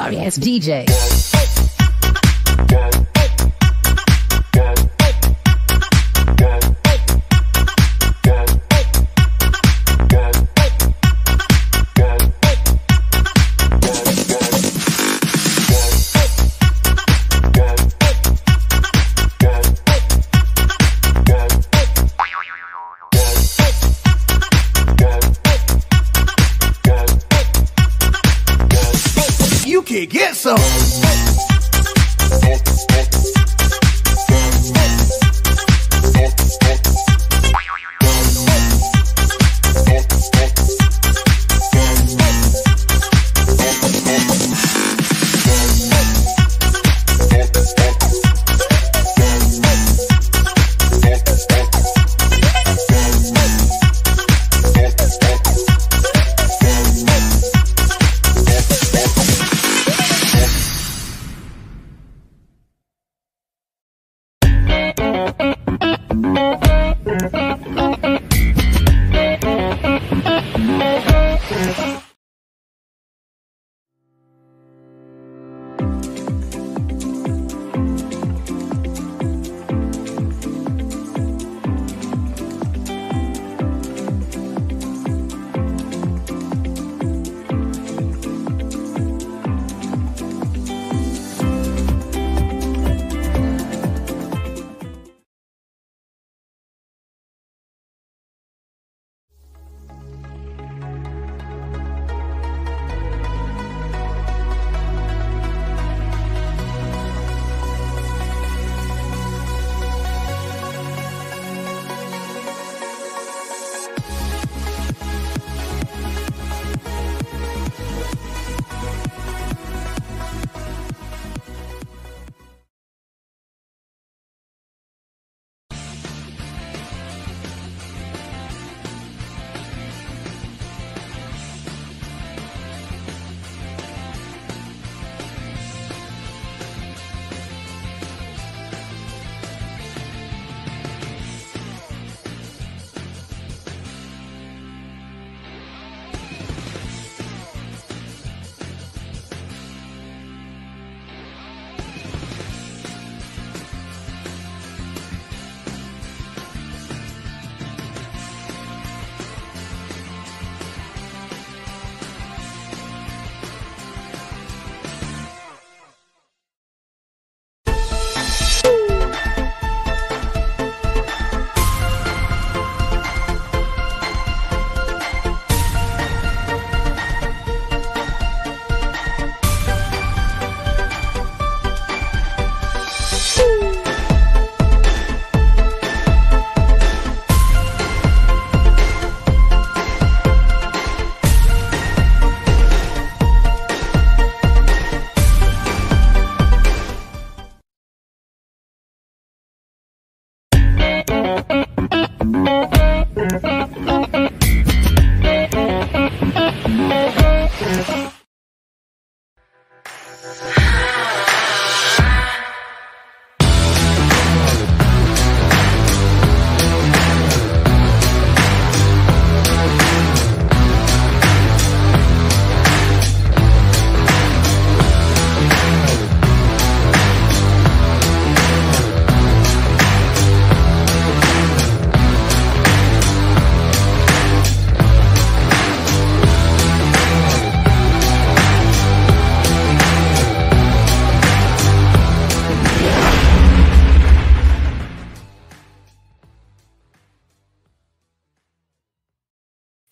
sorry ass DJ. You can get some.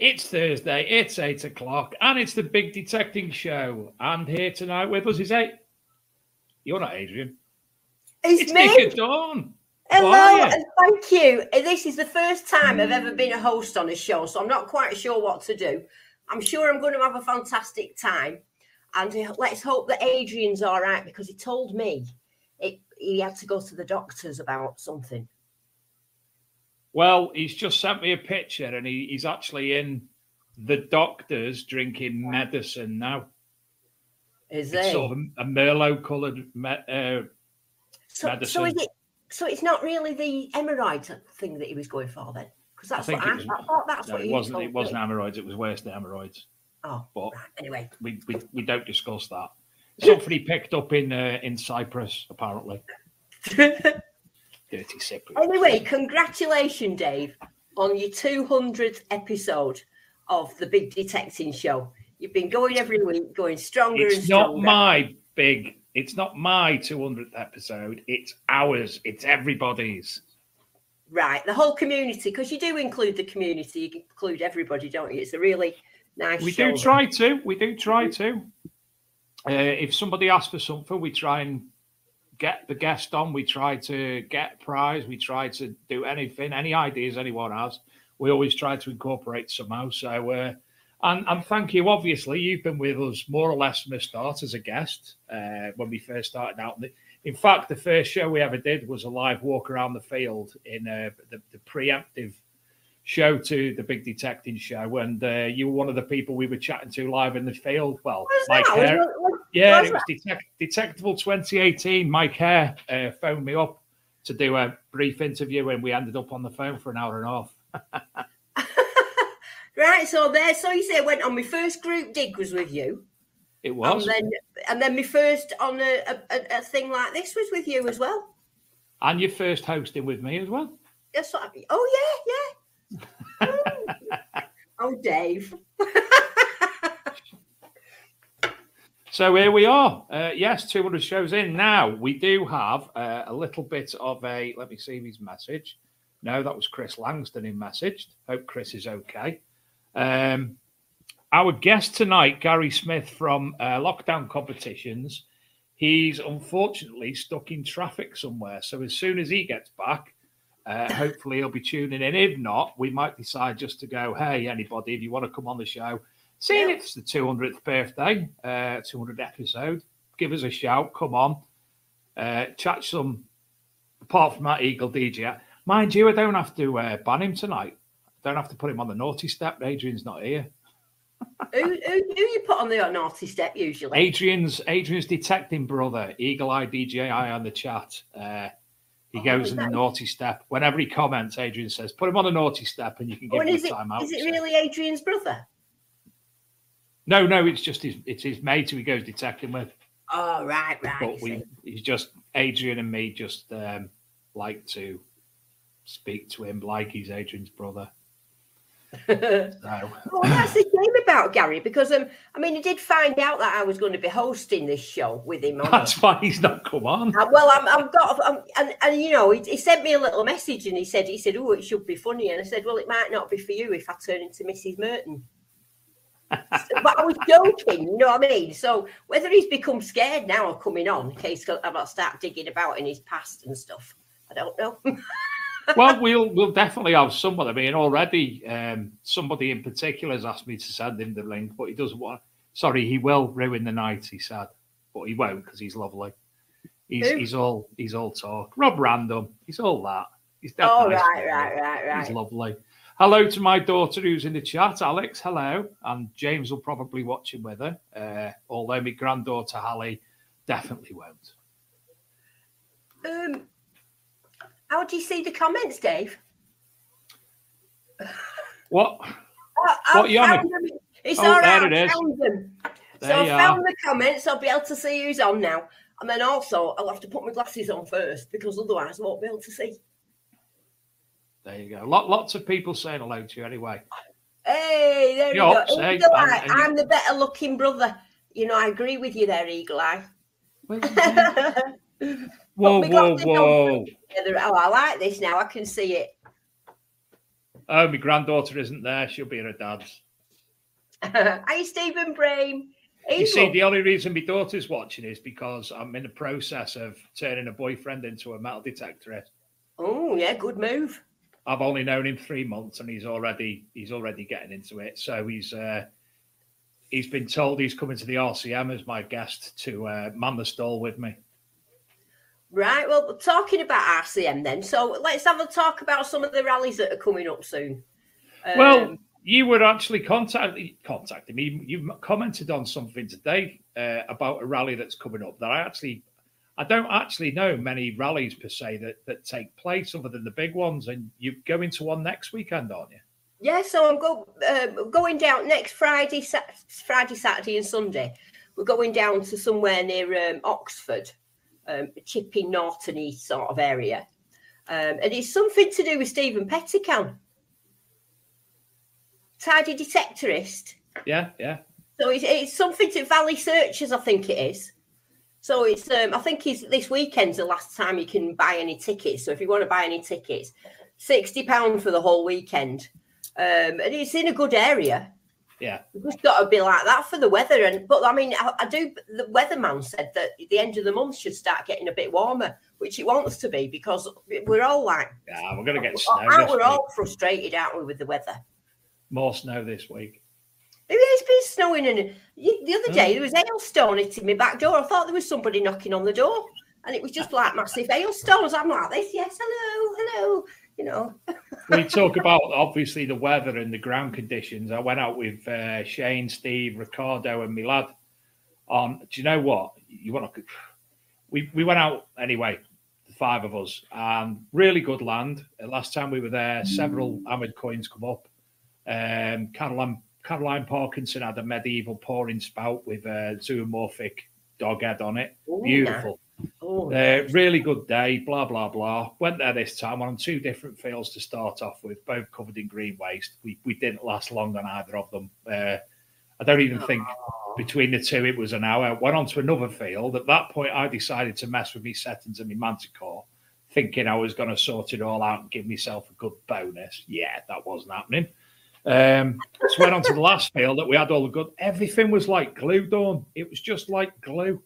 It's Thursday, it's 8 o'clock, and it's the Big Detecting Show. And here tonight with us is You're not Adrian. It's me. Nick at Dawn. Hello, and thank you. This is the first time I've ever been a host on a show, so I'm not quite sure what to do. I'm sure I'm going to have a fantastic time. And let's hope that Adrian's all right, because he told me he had to go to the doctors about something. Well, he's just sent me a picture, and he's actually in the doctors drinking medicine now. Is it's it? sort of a Merlot-coloured medicine. So it's not really the hemorrhoid thing that he was going for then? Because that's I thought that's what it wasn't. It wasn't hemorrhoids. It was worse than hemorrhoids. Oh, but right. Anyway, we don't discuss that. Something he picked up in Cyprus, apparently. Dirty Cypriot. Anyway, congratulations, Dave, on your 200th episode of the Big Detecting Show. You've been going every week, going stronger and stronger. It's not my 200th episode. It's ours. It's everybody's. Right, the whole community, because you do include the community. You include everybody, don't you? It's a really nice We show. do try to. If somebody asks for something, we try and get the guest on. We try to get a prize. We try to do anything, any ideas anyone has. We always try to incorporate somehow. So, and thank you. Obviously, you've been with us more or less from the start as a guest when we first started out. In fact, the first show we ever did was a live walk around the field in the preemptive show to the Big Detecting Show, and you were one of the people we were chatting to live in the field. Well, Mike Hare, it was Detectable 2018. Mike Hare phoned me up to do a brief interview, and we ended up on the phone for an hour and a half. Right, so you say I went on my first group dig was with you. It was, and then my first on a thing like this was with you as well. And your first hosting with me as well. That's what yeah. Oh, Dave. So here we are. Yes, 200 shows in. Now, we do have a little bit of a... Let me see his message. No, that was Chris Langston who messaged. Hope Chris is okay. Our guest tonight, Gary Smith from Lockdown Competitions, he's unfortunately stuck in traffic somewhere. So as soon as he gets back, hopefully he'll be tuning in. If not, we might decide just to go, hey, anybody, if you want to come on the show, seeing it's the 200th birthday, 200th episode, give us a shout, come on, chat some, apart from that Eagle DJ. Mind you, I don't have to ban him tonight. I don't have to put him on the naughty step. Adrian's not here. Who you put on the naughty step usually? Adrian's detecting brother, Eagle Eye DJI on the chat. He goes in the naughty step. Whenever he comments, Adrian says, put him on the naughty step and you can give him a time out. Is it really Adrian's brother? No, it's just his mate who he goes detecting with. Oh, right. But he's just, Adrian and me just like to speak to him like he's Adrian's brother. Well, that's the shame about Gary, because he did find out that I was going to be hosting this show with him. That's why he's not come on. He sent me a little message and he said, oh, it should be funny, and I said, well, it might not be for you if I turn into Mrs. Merton. But I was joking, you know what I mean? So whether he's become scared now of coming on in case I'm not start digging about in his past and stuff, I don't know. Well, we'll definitely have someone. I mean, already somebody in particular has asked me to send him the link, but he doesn't want. Sorry, he will ruin the night. He said, but he won't because he's lovely. He's all talk. Rob Random. He's all that. He's definitely right. He's lovely. Hello to my daughter who's in the chat, Alex. Hello, and James will probably watch him with her. Although my granddaughter Hallie definitely won't. How do you see the comments, Dave? What? What you on? It's all right. There it is. Found them. So I found the comments. I'll be able to see who's on now. And then also, I'll have to put my glasses on first because otherwise I won't be able to see. There you go. Lots of people saying hello to you anyway. Hey, there you go. Eagle Eye. I'm the better looking brother. You know, I agree with you there, Eagle Eye. Whoa. Oh, I like this now. I can see it. Oh, my granddaughter isn't there. She'll be at her dad's. Hi, Stephen Brame. You see, the only reason my daughter's watching is because I'm in the process of turning a boyfriend into a metal detector. Oh, yeah, good move. I've only known him 3 months and he's already getting into it. So he's been told he's coming to the RCM as my guest to man the stall with me. Right, well, talking about RCM then, so let's have a talk about some of the rallies that are coming up soon. Well, you were actually contacting me. You commented on something today about a rally that's coming up that I don't actually know many rallies per se that take place other than the big ones, and you're going to one next weekend, aren't you? Yeah, so I'm going down next Friday, Saturday and Sunday. We're going down to somewhere near Oxford, Chipping Norton-y sort of area. And it's something to do with Stephen Pettican. Tidy detectorist. Yeah, yeah. So it's something to Valley Searchers, I think it is. So it's I think this weekend's the last time you can buy any tickets. So if you want to buy any tickets, £60 for the whole weekend. And it's in a good area. Yeah. We've just got to be like that for the weather. But I mean, the weatherman said that the end of the month should start getting a bit warmer, which it wants to be, because we're all like, yeah, we're going to get snow. We're all frustrated, aren't we, with the weather? More snow this week. It's been snowing, and the other day there was hailstone hitting my back door. I thought there was somebody knocking on the door, and it was just like massive hailstones. I'm like this, yes, hello, you know. We talk about obviously the weather and the ground conditions. I went out with Shane, Steve, Ricardo, and my lad. Do you know what? We went out anyway, the 5 of us, and really good land. Last time we were there, several hammered coins come up. Caroline Parkinson had a medieval pouring spout with a zoomorphic dog head on it. Ooh, beautiful. Really good day, blah, blah, blah. Went there this time on 2 different fields to start off with, both covered in green waste. We didn't last long on either of them. I don't even think between the 2 it was an hour. Went on to another field. At that point, I decided to mess with my settings and my Manticore, thinking I was going to sort it all out and give myself a good bonus. Yeah, that wasn't happening. So went on to the last field that we had all the good. Everything was like glue, Dawn. It was just like glue.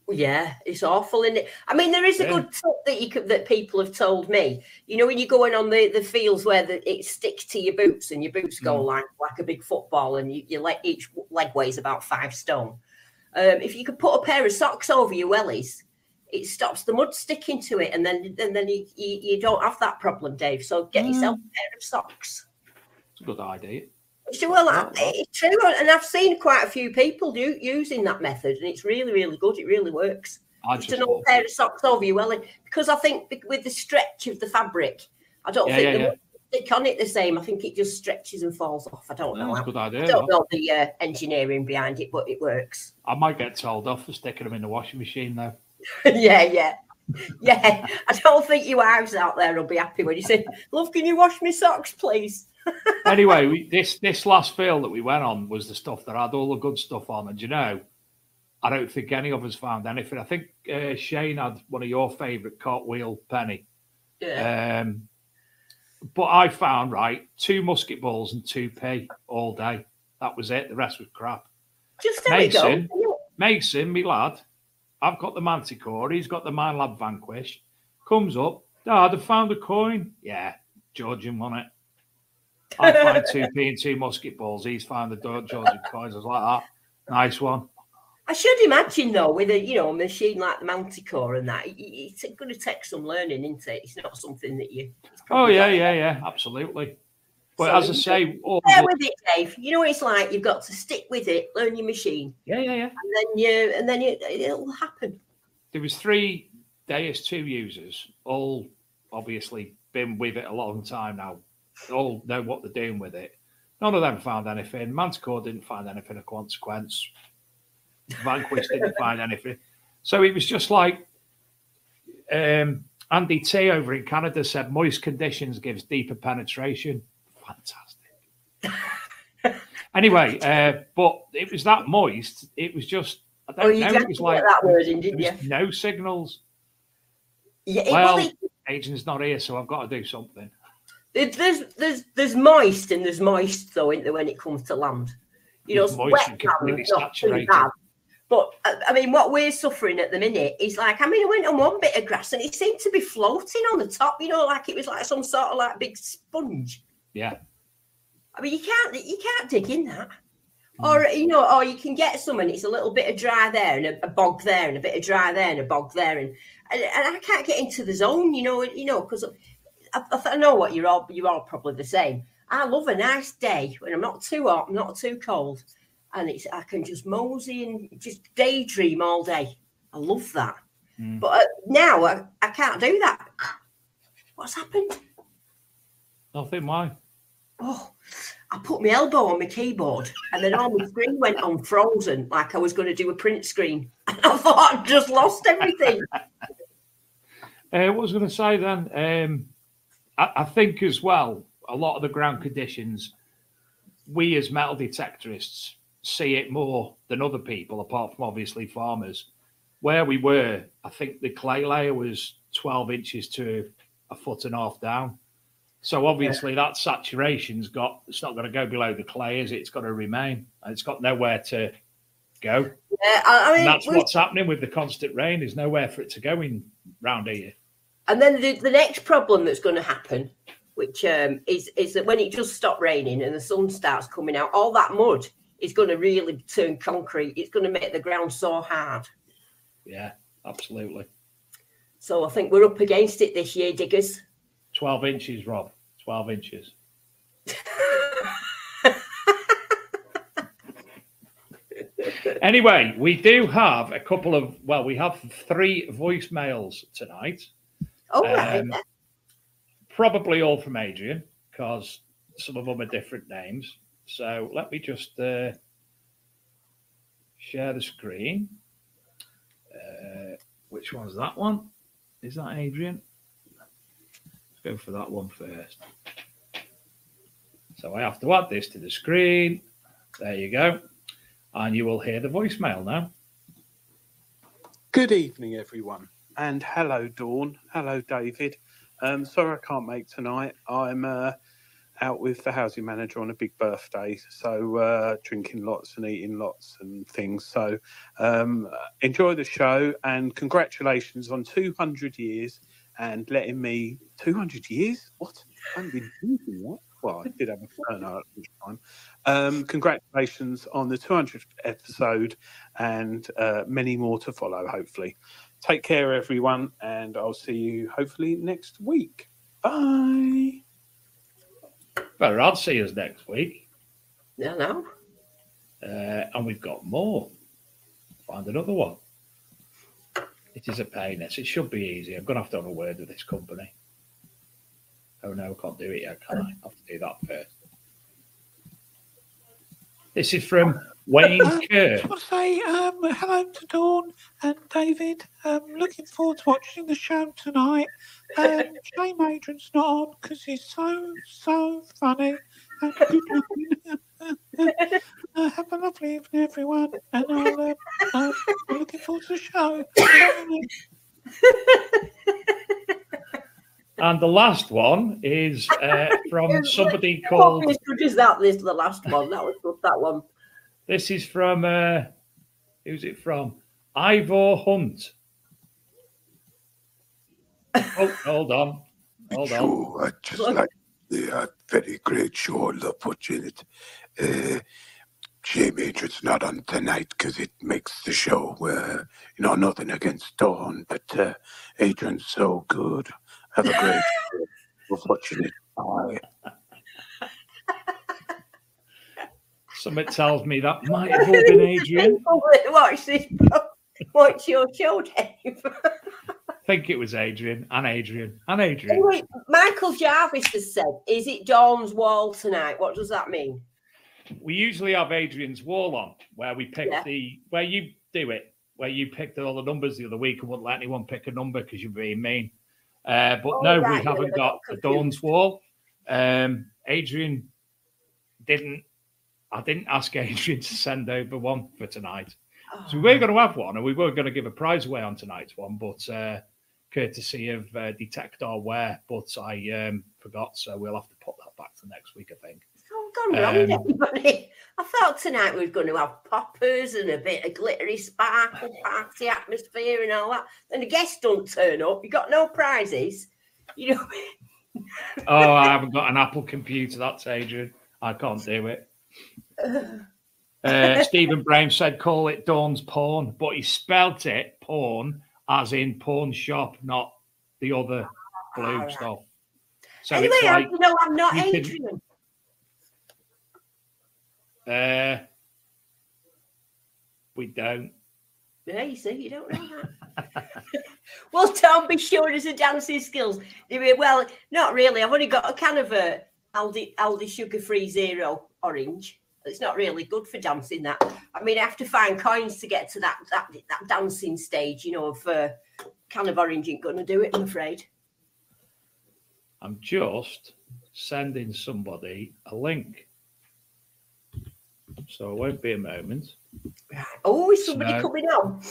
Yeah, it's awful, isn't it? I mean, there is a good tip that people have told me. You know, when you're going on the fields where it sticks to your boots, and your boots go like a big football, and each leg weighs about 5 stone. If you could put a pair of socks over your wellies, it stops the mud sticking to it, and then you don't have that problem, Dave. So get yourself a pair of socks. It's a good idea. Well, it's true, and I've seen quite a few people using that method, and it's really, really good. It really works. Just an old pair of socks over your welly, because I think with the stretch of the fabric, I don't think the stick on it the same. I think it just stretches and falls off. I don't know. That's a good idea. I don't know the engineering behind it, but it works. I might get told off for sticking them in the washing machine, though. Yeah. I don't think you wives out there will be happy when you say, "Love, can you wash me socks, please?" Anyway, this last field that we went on was the stuff that had all the good stuff on, and you know, I don't think any of us found anything. I think Shane had one of your favourite cartwheel penny. Yeah. But I found 2 musket balls and 2p all day. That was it. The rest was crap. Just there we go. Mason, me lad, I've got the Manticore. He's got the Minelab Vanquish. Comes up, Dad, I found a coin. Yeah, Georgian won it. I find 2p and 2 musket balls. He's found the Georgian coins. I was like that. Nice one. I should imagine, though, with a machine like the Manticore and that, it's going to take some learning, isn't it? It's not something that you. Oh yeah, absolutely. But so as I say, bear with it, Dave. You know what it's like. You've got to stick with it, learn your machine. Yeah. And then it'll happen. There was 3 Deus 2 users, all obviously been with it a long time now. All know what they're doing with it. None of them found anything. Manticore didn't find anything of consequence. Vanquish didn't find anything. So it was just like Andy T over in Canada said, moist conditions gives deeper penetration. Fantastic. Anyway, but it was that moist. It was just, I don't know. It was like that word in, didn't you? No signals. Yeah, well, agent's not here, so I've got to do something. There's moist and there's moist though, isn't there, when it comes to land? You know, moist and completely saturated. But I mean, what we're suffering at the minute is like, I went on one bit of grass and it seemed to be floating on the top, you know, like it was like some sort of like big sponge. Yeah. I mean, you can't dig in that. Or, you know, or you can get some and it's a little bit of dry there and a bog there and a bit of dry there and a bog there. And I can't get into the zone, you know, because I know what you're all probably the same. I love a nice day when I'm not too hot, not too cold. And I can just mosey and just daydream all day. I love that. But now I can't do that. What's happened? Nothing. Why? Oh, I put my elbow on my keyboard and then all my screen went on frozen, like I was going to do a print screen. And I thought I'd just lost everything. What was I going to say then? I think as well, a lot of the ground conditions, we as metal detectorists see it more than other people, apart from obviously farmers. Where we were, I think the clay layer was 12 inches to 1.5 foot down. So obviously that saturation's it's not going to go below the clay, is it? It's got to remain. And it's got nowhere to go. Yeah, I mean, and that's what's happening with the constant rain. There's nowhere for it to go in round here. And then the next problem that's going to happen, which is that when it just stops raining and the sun starts coming out, all that mud is going to really turn concrete. It's going to make the ground so hard. Yeah, absolutely. So I think we're up against it this year, diggers. 12 inches, Rob. 12 inches. Anyway, we do have a couple of, we have 3 voicemails tonight. Oh, right. Probably all from Adrian, because some of them are different names. So let me just share the screen. Which one's that one? Is that Adrian? Let's go for that one first. So I have to add this to the screen. There you go. And you will hear the voicemail now. Good evening, everyone. And hello, Dawn. Hello, David. Sorry I can't make tonight. I'm out with the housing manager on a big birthday, so drinking lots and eating lots and things. So enjoy the show and congratulations on 200 years and letting me... 200 years? What? I haven't been drinking that. Well, I did have a turn out at this time. Congratulations on the 200th episode and many more to follow, hopefully. Take care, everyone, and I'll see you hopefully next week. Bye. Better, I'll see us next week. Yeah, no. And we've got more. Find another one. It is a pain. It should be easy. I'm going to have a word with this company. Oh, no, I can't do it yet, can I? I have to do that first. This is from Wayne Kerr. I want to say hello to Dawn and David. Looking forward to watching the show tonight. Shame Adrian's not on because he's so funny and good looking. Have a lovely evening, everyone. And I'm looking forward to the show. And the last one is from somebody called... As good as that, this is the last one. That was good, that one. This is from... who's it from? Ivor Hunt. Oh, hold on. Hold on. I just like the very great show. I love watching it. Shame Adrian's not on tonight because it makes the show, nothing against Dawn, but Adrian's so good. Have a great show. Love watching it. Bye. Something tells me that might have all been Adrian. Watch your show, Dave. I think it was Adrian and Adrian and Adrian. Anyway, Michael Jarvis has said, is it Dawn's wall tonight? What does that mean? We usually have Adrian's wall on, where we pick where you do it, where you picked all the numbers the other week and wouldn't let anyone pick a number because you're being mean. We haven't got a Dawn's wall. Adrian didn't. I didn't ask Adrian to send over one for tonight. So we were going to have one, and we were going to give a prize away on tonight's one, but courtesy of Detector Wear, but I forgot, so we'll have to put that back to next week, I think. What's gone wrong with everybody? I thought tonight we were going to have poppers and a bit of glittery sparkle party atmosphere and all that. And the guests don't turn up. You got no prizes. You know. Oh, I haven't got an Apple computer. That's Adrian. I can't do it. Stephen Brown said call it Dawn's Porn, but he spelt it porn as in pawn shop, not the other blue stuff. So anyway, it's like, I'm not Adrian. We don't. Yeah, you see, you don't know that. Well, Tom, be sure there's a dancing skills. Well, not really. I've only got a can of Aldi sugar-free zero orange. It's not really good for dancing. That, I mean, I have to find coins to get to that dancing stage. You know, of can of orange ain't going to do it, I'm afraid. I'm just sending somebody a link, so it won't be a moment. Oh, is somebody coming on?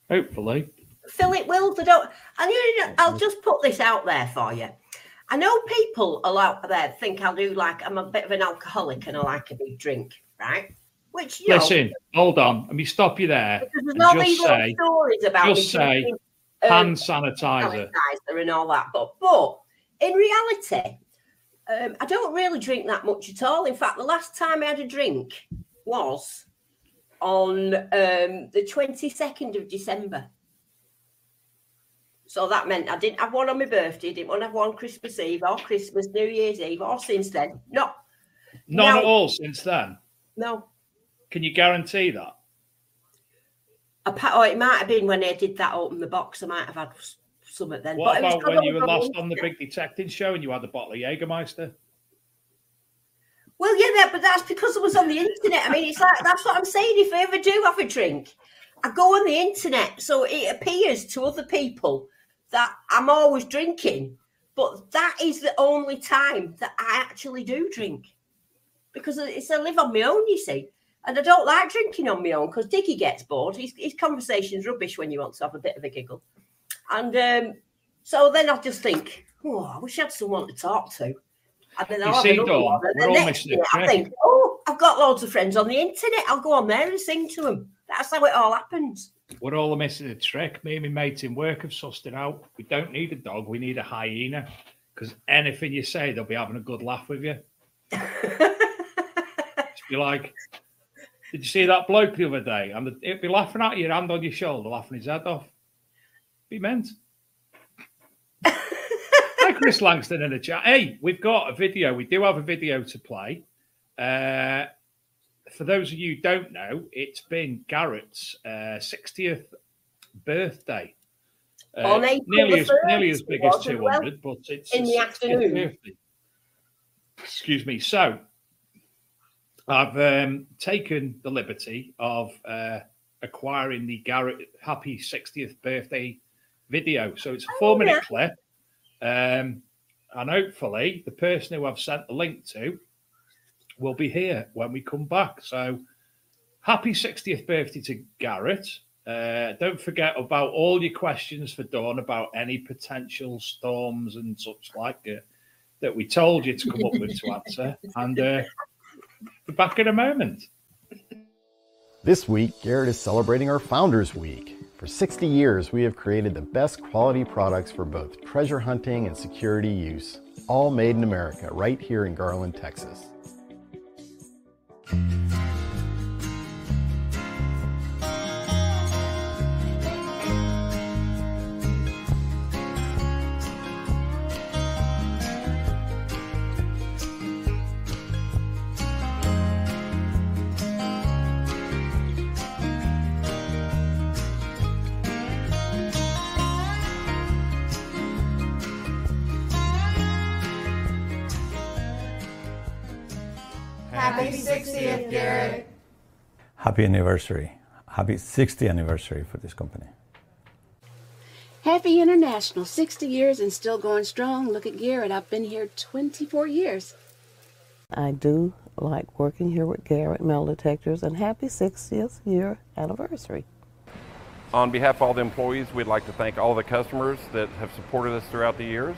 Hopefully. Philip Wills, I'll just put this out there for you. I know people out there think I'm a bit of an alcoholic and I like a big drink, right? Which, listen, hold on. Let me stop you there. There's all these stories about hand sanitizer and all that. But in reality, I don't really drink that much at all. In fact, the last time I had a drink was on the 22nd of December. So that meant I didn't have one on my birthday, didn't want to have one Christmas Eve or Christmas, New Year's Eve, or since then. None at all since then? No. Can you guarantee that? It might have been when I did that open the box. I might have had some at then. What about when you were last on the Big Detecting Show and you had a bottle of Jägermeister? Well, yeah, but that's because it was on the internet. I mean, it's like, that's what I'm saying. If I ever do have a drink, I go on the internet. So it appears to other people that I'm always drinking. But that is the only time that I actually do drink. Because I live on my own, you see. And I don't like drinking on my own because Dickie gets bored. His conversation's rubbish when you want to have a bit of a giggle. And so then I just think, I wish I had someone to talk to. And then I'll have another one. And the next minute I think, I've got loads of friends on the internet. I'll go on there and sing to them. That's how it all happens. We're all missing a trick. Me and my mate in work have sussed it out. We don't need a dog. We need a hyena. Because anything you say, they'll be having a good laugh with you. Be like, did you see that bloke the other day? And it'd be laughing at you, hand on your shoulder, laughing his head off. Be meant. Hi, Chris Langston in the chat. Hey, we've got a video. We do have a video to play. For those of you who don't know, it's been Garrett's 60th birthday. Nearly as big as 200, but it's in the afternoon. Birthday. Excuse me. So I've taken the liberty of acquiring the Garrett Happy 60th birthday video. So it's a 4-minute clip. And hopefully the person who I've sent the link to will be here when we come back. So happy 60th birthday to Garrett. Don't forget about all your questions for Dawn about any potential storms and such like that we told you to come up with to answer. And we're back in a moment. This week, Garrett is celebrating our Founders Week. For 60 years, we have created the best quality products for both treasure hunting and security use, all made in America, right here in Garland, Texas. Happy 60th, Garrett. Happy anniversary. Happy 60th anniversary for this company. Happy International, 60 years and still going strong. Look at Garrett. I've been here 24 years. I do like working here with Garrett Metal Detectors, and happy 60th year anniversary. On behalf of all the employees, we'd like to thank all the customers that have supported us throughout the years.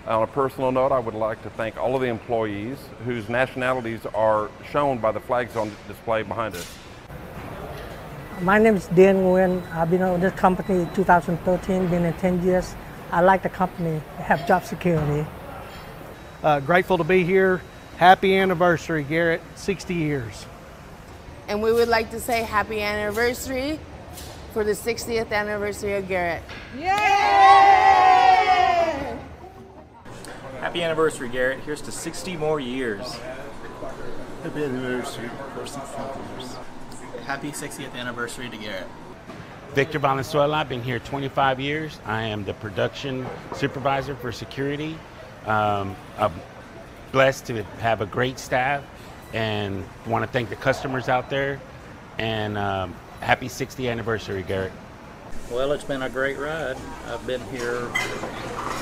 On a personal note, I would like to thank all of the employees whose nationalities are shown by the flags on display behind us. My name is Dan Nguyen. I've been with this company in 2013, been in 10 years. I like the company, have job security. Grateful to be here. Happy anniversary, Garrett, 60 years. And we would like to say happy anniversary for the 60th anniversary of Garrett. Yay! Happy anniversary, Garrett. Here's to 60 more years. Happy anniversary for 60 years. Happy 60th anniversary to Garrett. Victor Valenzuela, I've been here 25 years. I am the production supervisor for security. I'm blessed to have a great staff and want to thank the customers out there. And happy 60th anniversary, Garrett. Well, it's been a great ride. I've been here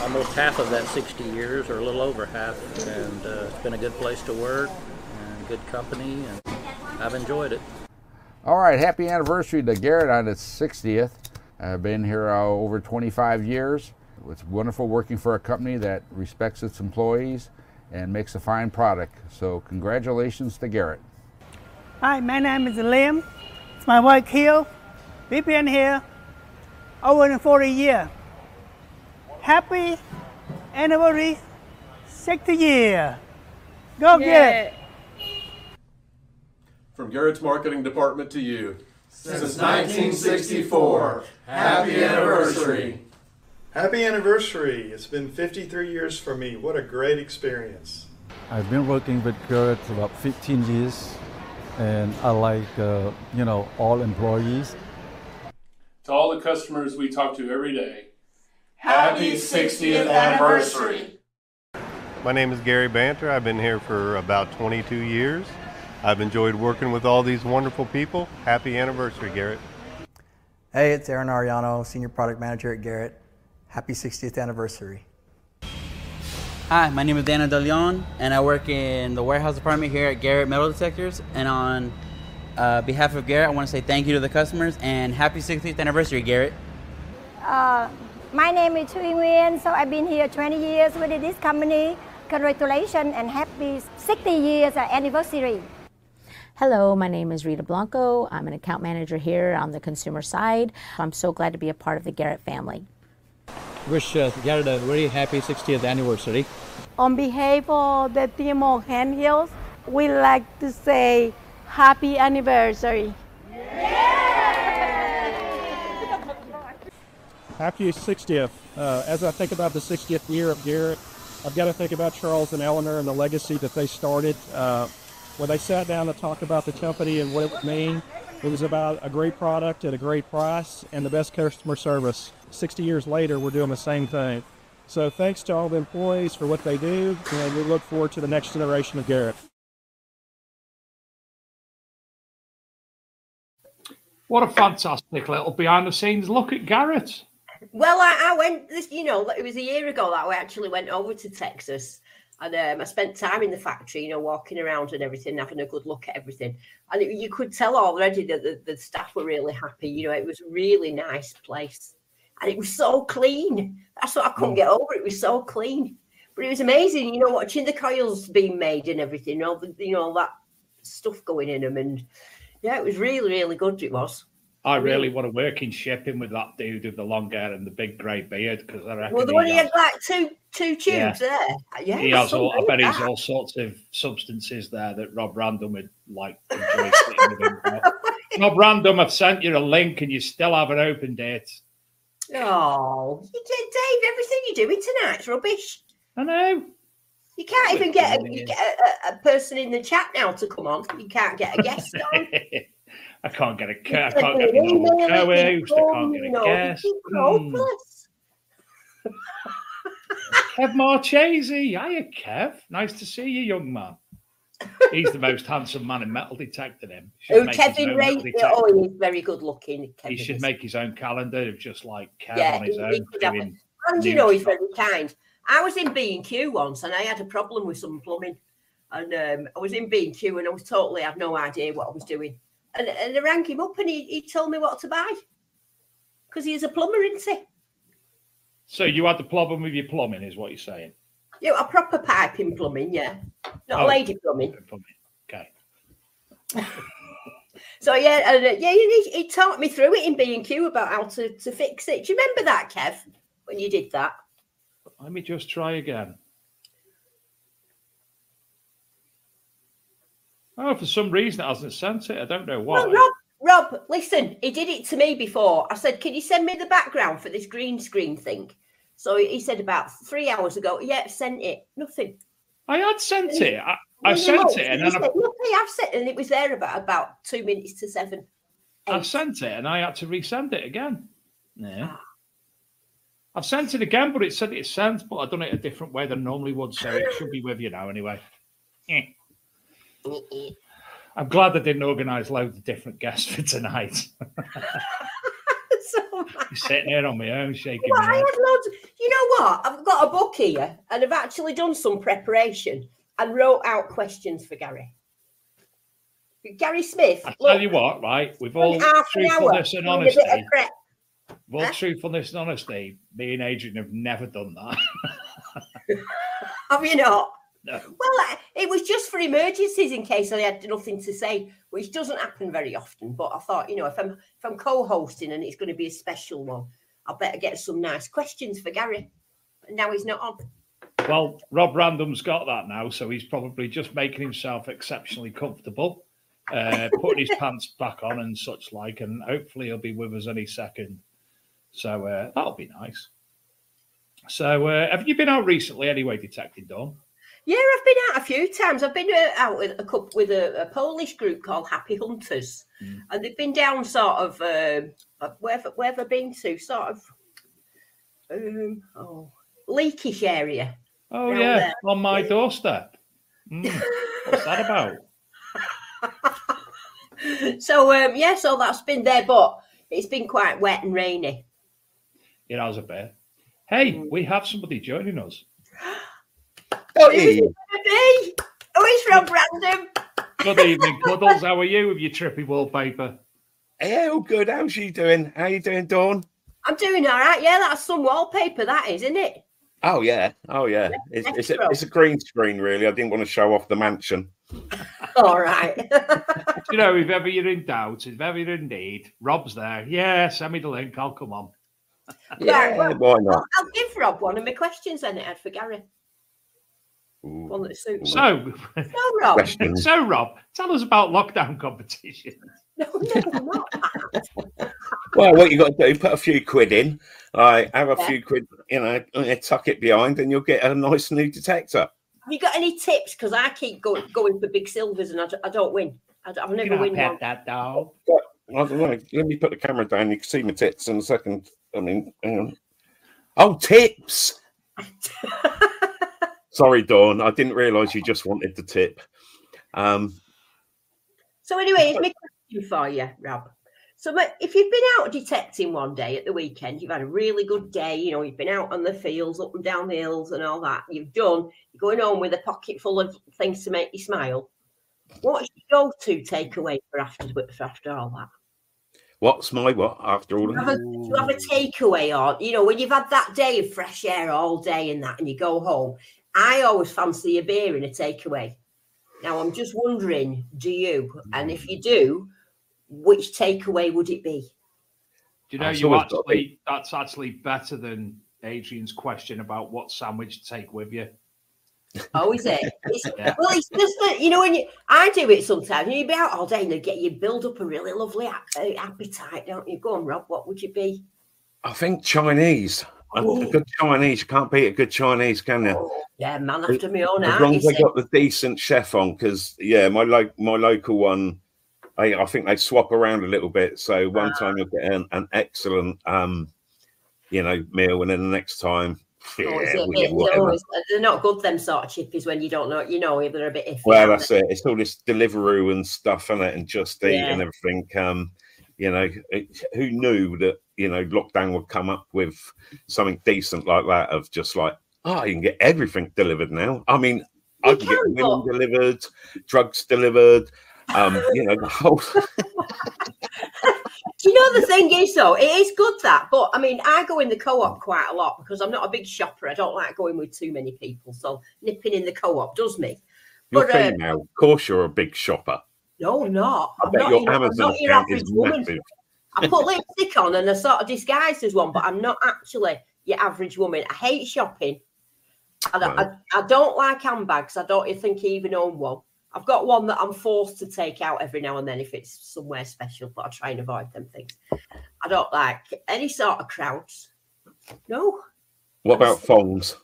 almost half of that 60 years, or a little over half, and it's been a good place to work and good company, and I've enjoyed it. All right, happy anniversary to Garrett on its 60th. I've been here over 25 years. It's wonderful working for a company that respects its employees and makes a fine product. So congratulations to Garrett. Hi, my name is Liam. It's my wife here. We've been here over 40 years. Happy anniversary, 60 years. Go Garrett. From Garrett's marketing department to you. Since 1964, happy anniversary. Happy anniversary. It's been 53 years for me. What a great experience. I've been working with Garrett for about 15 years, and I like, all employees. To all the customers we talk to every day, happy 60th anniversary. My name is Gary Banter. I've been here for about 22 years. I've enjoyed working with all these wonderful people. Happy anniversary, Garrett. Hey, it's Aaron Ariano, Senior Product Manager at Garrett. Happy 60th anniversary. Hi, my name is Dana De Leon, and I work in the warehouse department here at Garrett Metal Detectors. And on behalf of Garrett, I want to say thank you to the customers and happy 60th anniversary, Garrett. My name is Chu Nguyen, so I've been here 20 years with this company. Congratulations and happy 60 years anniversary. Hello, my name is Rita Blanco. I'm an account manager here on the consumer side. I'm so glad to be a part of the Garrett family. Wish Garrett a very happy 60th anniversary. On behalf of the team of Handhills, we'd like to say happy anniversary. Happy 60th. As I think about the 60th year of Garrett, I've got to think about Charles and Eleanor and the legacy that they started. When they sat down to talk about the company and what it would mean, it was about a great product at a great price and the best customer service. 60 years later, we're doing the same thing. So thanks to all the employees for what they do, and we look forward to the next generation of Garrett. What a fantastic little behind the scenes look at Garrett. Well, I went, it was a year ago that I actually went over to Texas. And I spent time in the factory, walking around and everything, having a good look at everything. And you could tell already that the staff were really happy. It was a really nice place. And it was so clean. That's what I couldn't get over. It was so clean. But it was amazing, watching the coils being made and everything, all that stuff going in them. And yeah, it was really, really good. It was. I really want to work in shipping with that dude with the long hair and the big grey beard, because I reckon. Well, the one he had like two tubes there. Yeah, he has I bet he's all sorts of substances there that Rob Random would like enjoy sitting with him. Rob Random, I've sent you a link and you still haven't opened it. Oh, you did, Dave. Everything you're doing tonight's rubbish. I know. You can't even get a person in the chat now to come on. You can't get a guest on. I can't get a cat. I can't get a normal co-host. I can't get a guest. Hopeless. Kev Marchese. Hiya, Kev. Nice to see you, young man. He's the most handsome man in Metal Detector, then. Kevin Ray. Oh, he's very good looking. He should make his own calendar of just like Kev on his own. And he's very kind. I was in B&Q once and I had a problem with some plumbing. And I was in B&Q and I had no idea what I was doing. And I rang him up and he told me what to buy. Because he's a plumber, isn't he? So you had the problem with your plumbing, is what you're saying? Yeah, a proper piping plumbing, yeah. Not a lady plumbing. Okay. So, yeah, and he taught me through it in B&Q about how to fix it. Do you remember that, Kev, when you did that? Let me just try again. Oh, for some reason it hasn't sent it. I don't know why. Well, Rob, listen, he did it to me before. I said, can you send me the background for this green screen thing? So he said about 3 hours ago, yeah, sent it. Nothing. I had sent it. I sent it. And then said, look, I've sent it. And it was there about 2 minutes to 7. I sent it and I had to resend it again. Yeah. I've sent it again, but it said it's sent, but I've done it a different way than I normally would, so it should be with you now anyway. I'm glad I didn't organise loads of different guests for tonight. You're sitting here on my own, shaking my head. I had loads. You know what? I've got a book here, and I've actually done some preparation and wrote out questions for Gary. Gary Smith. I tell you what, right? With all truthfulness and honesty, me and Adrian have never done that. Have you not? No. Well, it was just for emergencies in case I had nothing to say, which doesn't happen very often. But I thought, if I'm co-hosting and it's going to be a special one, I better get some nice questions for Gary. And now he's not on. Well, Rob Random's got that now, so he's probably just making himself exceptionally comfortable, putting his pants back on and such like, and hopefully he'll be with us any second. So that'll be nice. So have you been out recently anyway, Detective Dawn? Yeah, I've been out a few times. I've been out with a Polish group called Happy Hunters, and they've been down sort of where have I been to? Sort of Leakish area. Oh yeah, there. On my doorstep. What's that about? So so that's been there, but it's been quite wet and rainy. It has a bit. Hey, we have somebody joining us. Who's it going to be? Oh, it's Rob Random. Good evening, Cuddles. How are you with your trippy wallpaper? Yeah, all good. How's you doing? How you doing, Dawn? I'm doing all right. Yeah, that's some wallpaper, that is, isn't it? Oh yeah. It's a green screen, really. I didn't want to show off the mansion. All right. If ever you're in doubt, if ever you're in need, Rob's there. Yeah, send me the link. I'll come on. Yeah, why not? I'll give Rob one of my questions then, Ed, for Gary. One that suits Rob, tell us about lockdown competitions. No, not that. Well, what you got to do, put a few quid in. Have a few quid, tuck it behind, and you'll get a nice new detector. Have you got any tips? Because I keep going for big silvers, and I don't win. I've never win one. That dog. I don't know. Let me put the camera down. You can see my tits in a second. I mean, hang on. Oh, tips. Sorry, Dawn. I didn't realise you just wanted the tip. So anyway, here's my question for you, Rob. So if you've been out detecting one day at the weekend, you've had a really good day, you've been out on the fields, up and down the hills and all that, you're going home with a pocket full of things to make you smile. What's your go-to takeaway for after all that? What's my what after all of that? Do you have a takeaway or, when you've had that day of fresh air all day and that and you go home, I always fancy a beer in a takeaway. Now, I'm just wondering, do you? And if you do, which takeaway would it be? Do you know, that's actually better than Adrian's question about what sandwich to take with you. Oh, is it? Yeah. Well, it's just that, I do it sometimes. You be out all day and you build up a really lovely appetite, don't you? Go on, Rob, what would you be? I think Chinese. A good Chinese. You can't beat a good Chinese, can you? Oh, yeah, man after me own heart. As long as they got the decent chef on, because, my local one, I think they swap around a little bit. So one time you'll get an excellent, meal, and then the next time, they're not good, them sort of chippies, when you don't know, if they're a bit iffy. Well, that's it. It's all this Deliveroo and stuff, isn't it? And Just Eat and everything. Who knew that, lockdown would come up with something decent like that, of just like, you can get everything delivered now. I mean, I can get women delivered, drugs delivered, the whole... Do you know the thing is, though, it is good that, but I mean, I go in the co-op quite a lot because I'm not a big shopper. I don't like going with too many people, so nipping in the co-op does me. You're female, of course you're a big shopper. No, not. I bet your Amazon account is massive. I put lipstick on and I sort of disguised as one, but I'm not actually your average woman. I hate shopping. I don't like handbags. I don't think I even own one. I've got one that I'm forced to take out every now and then if it's somewhere special, but I try and avoid them things. I don't like any sort of crowds. No. What about thongs?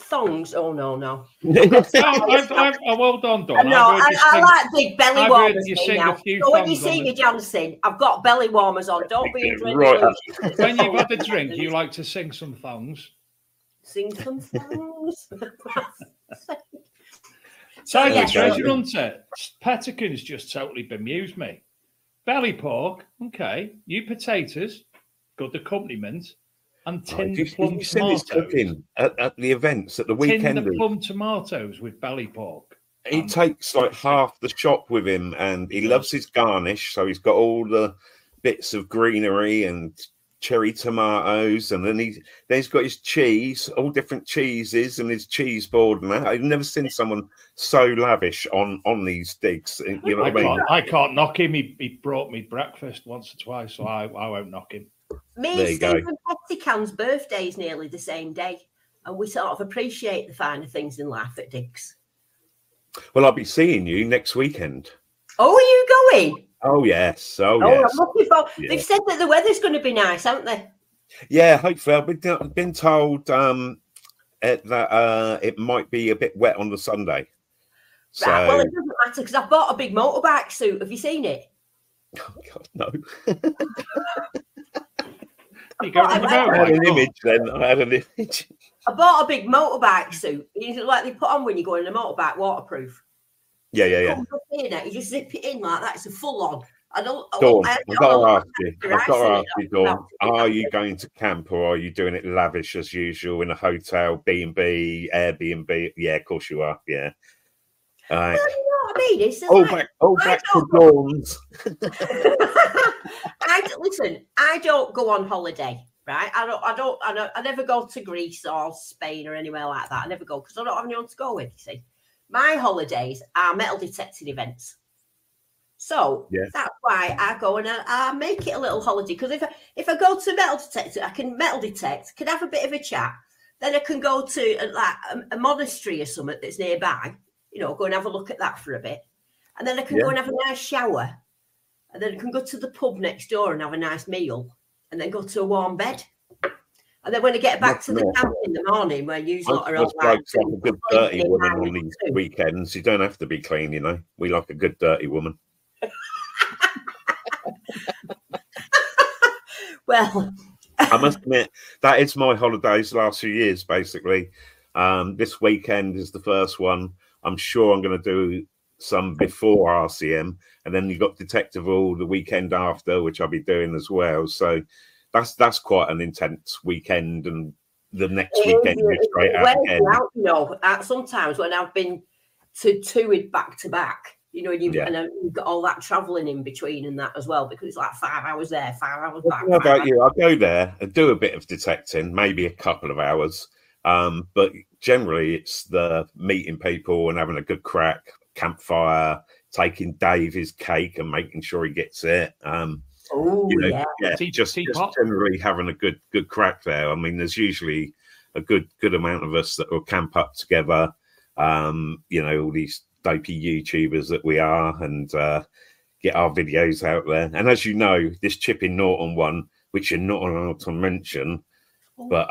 thongs. Oh no. Oh, well done, Dawn. No, I like big belly warmers now. So when you see me dancing, I've got belly warmers on. Don't be right. When you've had a drink, you like to sing some thongs. Sing some thongs. Tiger Treasure Hunter. Petticoats just totally bemused me. Belly pork, okay. New potatoes, good accompaniment. And tinned plum tomatoes. Cooking at the events at the weekend. Tinned plum tomatoes with belly pork. He takes like half the shop with him, and he loves his garnish. So he's got all the bits of greenery and cherry tomatoes, and then he's got his cheese, all different cheeses, and his cheese board and that. I've never seen someone so lavish on these digs. You know what I mean? I can't knock him. He brought me breakfast once or twice, so I won't knock him. Me and Stephen Pettican's birthday is nearly the same day, and we sort of appreciate the finer things in life at Digs. Well, I'll be seeing you next weekend. Oh, are you going? Oh, yes. Yes. I'm looking for. Yeah. They've said that the weather's going to be nice, haven't they? Yeah, hopefully. I've been told that it might be a bit wet on the Sunday. So... Right, well, it doesn't matter because I've bought a big motorbike suit. Have you seen it? Oh, God, no. I had an image then. I had an image. I bought a big motorbike suit. It's like they put on when you go in a motorbike, waterproof. Yeah. You just zip it in like that. It's a full on. Dawn, I've got to ask you, Dawn, are you going to camp or are you doing it lavish as usual in a hotel, B&B, Airbnb? Yeah, of course you are. Yeah. Well, you know what I mean? It's back to Dawn's. Listen, I don't go on holiday, right? I never go to Greece or Spain or anywhere like that. I never go because I don't have anyone to go with, you see. My holidays are metal detecting events. So that's why I go and I make it a little holiday. Because if I go to metal detector, I can metal detect, can have a bit of a chat. Then I can go to a monastery or something that's nearby, you know, go and have a look at that for a bit. And then I can go and have a nice shower. And then I can go to the pub next door and have a nice meal. And then go to a warm bed. And then when I get back to the camp in the morning, where you lot are all like a good dirty woman on these weekends. You don't have to be clean, you know. We like a good dirty woman. Well, I must admit that is my holidays the last few years. Basically, this weekend is the first one. I'm sure I'm going to do some before RCM, and then you've got Detective All the weekend after, which I'll be doing as well. So that's quite an intense weekend, and the next weekend is straight out again. You know, sometimes when I've been toured back to back, you know, and you've got all that travelling in between and that as well, because it's like 5 hours there, 5 hours back. How about you? I'll go there and do a bit of detecting, maybe a couple of hours. But generally, it's the meeting people and having a good crack, campfire, taking Dave his cake and making sure he gets it. Just generally having a good crack there. I mean, there's usually a good amount of us that will camp up together. You know, all these dopey YouTubers that we are, and get our videos out there. And as you know, this Chipping Norton one, which you're not allowed to mention, but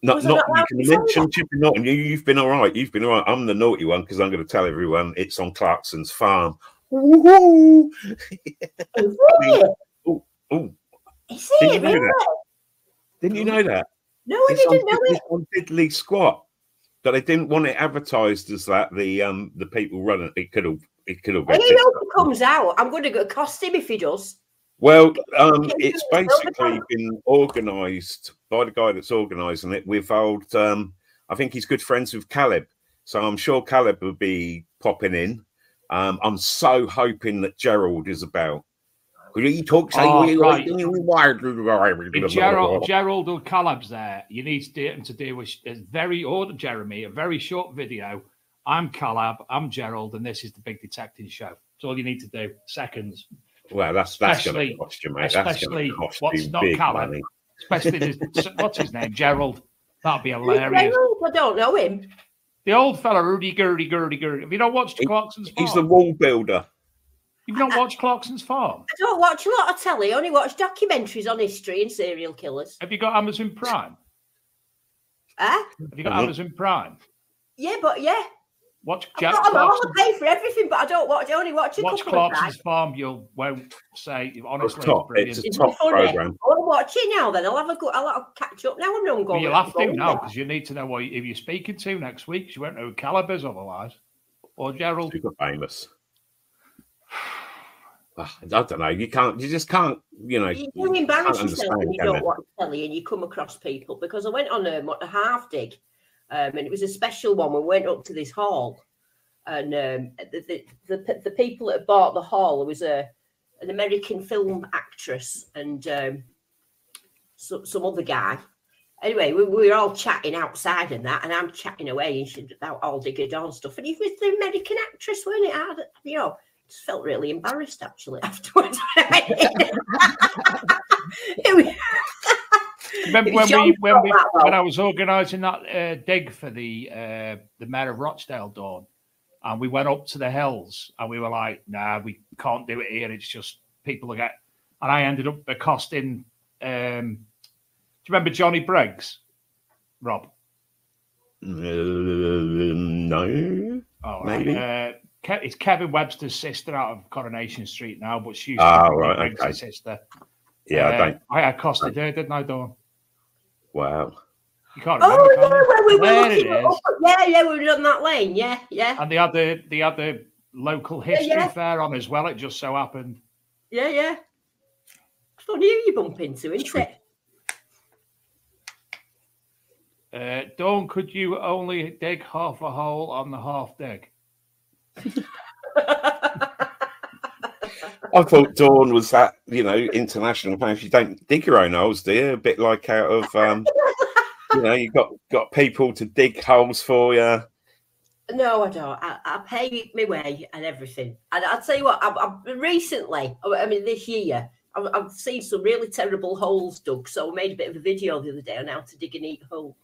not you can mention Chipping Norton. You've been all right. You've been all right. I'm the naughty one because I'm going to tell everyone it's on Clarkson's farm. Woo-hoo! Didn't you know that? No, I didn't know it. On Diddley Squat. But they didn't want it advertised as that. The people running it could have. Hey, I hope it comes out. I'm going to go cost him if he does. Well, it's basically been organised by the guy that's organising it with old. I think he's good friends with Caleb, so I'm sure Caleb will be popping in. I'm so hoping that Gerald is about. He talks Gerald or Caleb's there. You need to get him to do a very short video. I'm Caleb, I'm Gerald, and this is the Big Detecting Show. That's all you need to do. Seconds. Well, that's going to cost you, mate. Especially what's not Caleb. Money. Especially what's his name, Gerald. That'd be hilarious. Gerald? I don't know him. The old fella, Rudy Gurdy. Have you not watched Clarkson's Farm? He's the wall builder. You've not watched Clarkson's Farm? I don't watch a lot of telly. I only watch documentaries on history and serial killers. Have you got Amazon Prime? Huh? Have you got Amazon Prime? Yeah, but yeah. Watch I've Jack got them all. Clarkson's, I pay for everything, but I don't watch. I only watch a watch couple of Clarkson's times. Farm. You won't say honestly. It's top. Brilliant. It's a top program. I'll watch it now. Then I'll catch up now. I'm not Well, going. you'll have to now because you need to know who you're speaking to next week. 'Cause you won't know who Caliber's otherwise, or Gerald. Super famous. I don't know. You just can't. You know, you embarrass can't yourself when you understand, don't watch telly and you come across people. Because I went on a half dig, and it was a special one. We went up to this hall, and the people that had bought the hall, there was an American film actress and some other guy. Anyway, we were all chatting outside and that, and I'm chatting away and she's about all Digger Dawn stuff. And it was the American actress, wasn't it? You know, just felt really embarrassed actually afterwards. Remember when I was organising that dig for the Mayor of Rochdale, Dawn, and we went up to the hills and we were like, nah, we can't do it here. It's just people that get, and I ended up accosting. Do you remember Johnny Briggs, Rob? No. Oh, maybe. It's Kevin Webster's sister out of Coronation Street now, but she's right, okay. sister. Yeah, I don't. I accosted her, didn't I, Dawn? Wow. You can't remember. We were there it looking is. Yeah, we were on that lane. Yeah. And they had the local history fair on as well. It just so happened. Yeah. Funny who you bump into, isn't it? Dawn, could you only dig half a hole on the half dig? I thought Dawn was that, international fan. You don't dig your own holes, do you? A bit like out of, you got people to dig holes for you. No, I don't. I pay my way and everything. And I'll tell you what, I've recently, this year, I've seen some really terrible holes dug. So I made a bit of a video the other day on how to dig a neat hole.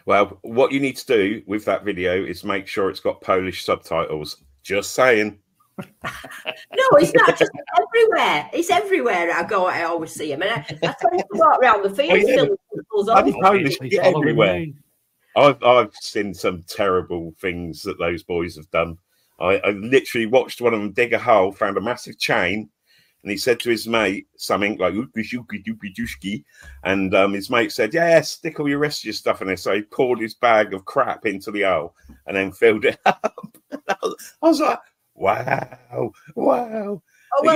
Well, what you need to do with that video is make sure it's got Polish subtitles. Just saying. No, it's not just everywhere. It's everywhere I go. I always see them. And I tend to walk around the field. Polish everywhere. I've seen some terrible things that those boys have done. I literally watched one of them dig a hole, found a massive chain, and he said to his mate something like and his mate said, "Yeah, stick all your rest of your stuff in there." So he poured his bag of crap into the hole and then filled it up. I was like, wow. Oh, well,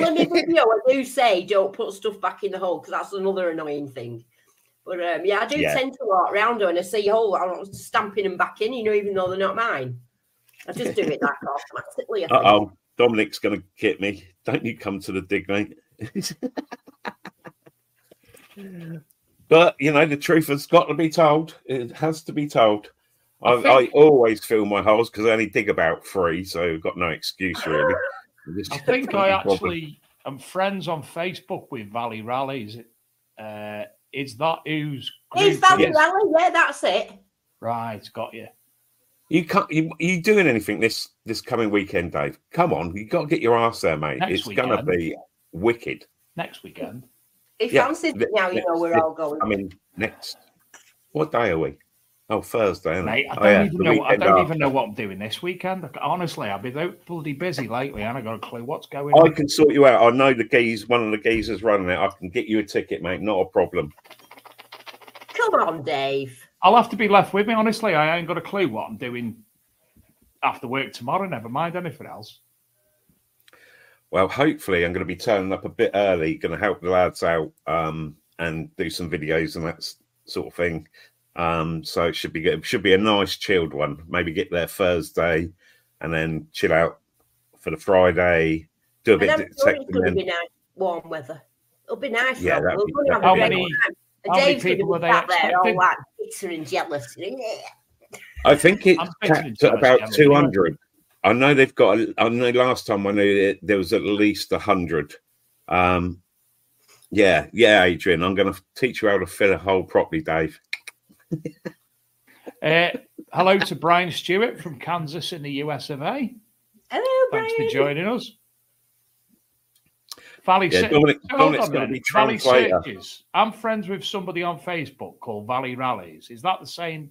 in the video, I do say don't put stuff back in the hole because that's another annoying thing. But I do tend to walk around and I see a hole, I'm stamping them back in, even though they're not mine. I just do it like automatically. Uh-oh, Dominic's going to hit me. Don't you come to the dig, mate. But, the truth has got to be told. It has to be told. I always fill my holes because I only dig about 3, so I've got no excuse, really. I think I actually am friends on Facebook with Valley Rallies. Is that who's It's Valley Rally? Yeah, that's it. Right, got you. You can't. You doing anything this coming weekend, Dave? Come on, you got to get your ass there, mate. It's going to be wicked. Next weekend. If fancies it now, we're all going. Next. What day are we? Oh, Thursday. Mate, I don't even know what I'm doing this weekend. Honestly, I've been out bloody busy lately. I haven't got a clue what's going on. I can sort you out. I know one of the geezers running it. I can get you a ticket, mate. Not a problem. Come on, Dave. I'll have to be left with me. Honestly, I ain't got a clue what I'm doing after work tomorrow. Never mind anything else. Well, hopefully, I'm going to be turning up a bit early. Going to help the lads out and do some videos and that sort of thing. So it should be good. It should be a nice chilled one. Maybe get there Thursday and then chill out for the Friday. Do a bit of it's going to be nice, warm weather. It'll be nice. Yeah, how many people are they expecting? All like bitter and jealous. I think it's capped at about 200. I know they've got. I know last time I knew there was at least 100. Yeah, Adrian. I'm going to teach you how to fill a hole properly, Dave. Hello to Brian Stewart from Kansas in the US of A. Hello, Thanks for joining us. Valley Dominic's going to be Valley translator. Searches. I'm friends with somebody on Facebook called Valley Rallies. Is that the same?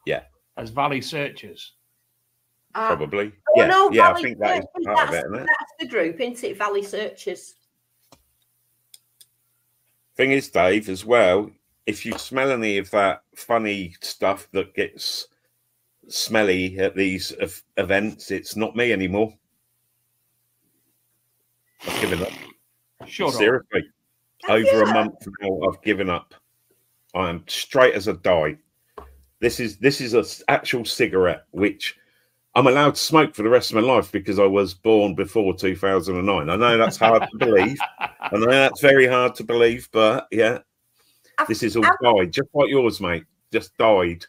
Yeah. As Valley Searches? Probably. Oh, no, I Valley think that is Searches, part of it, isn't it? That's the group, isn't it? Valley Searches. Thing is, Dave, as well, if you smell any of that funny stuff that gets smelly at these events, it's not me anymore. I've given up. Shut Seriously. Over a month now, I've given up. I am straight as a die. This is an actual cigarette, which I'm allowed to smoke for the rest of my life because I was born before 2009. I know that's hard to believe. I know that's very hard to believe, but yeah, this is all died, just like yours, mate. Just died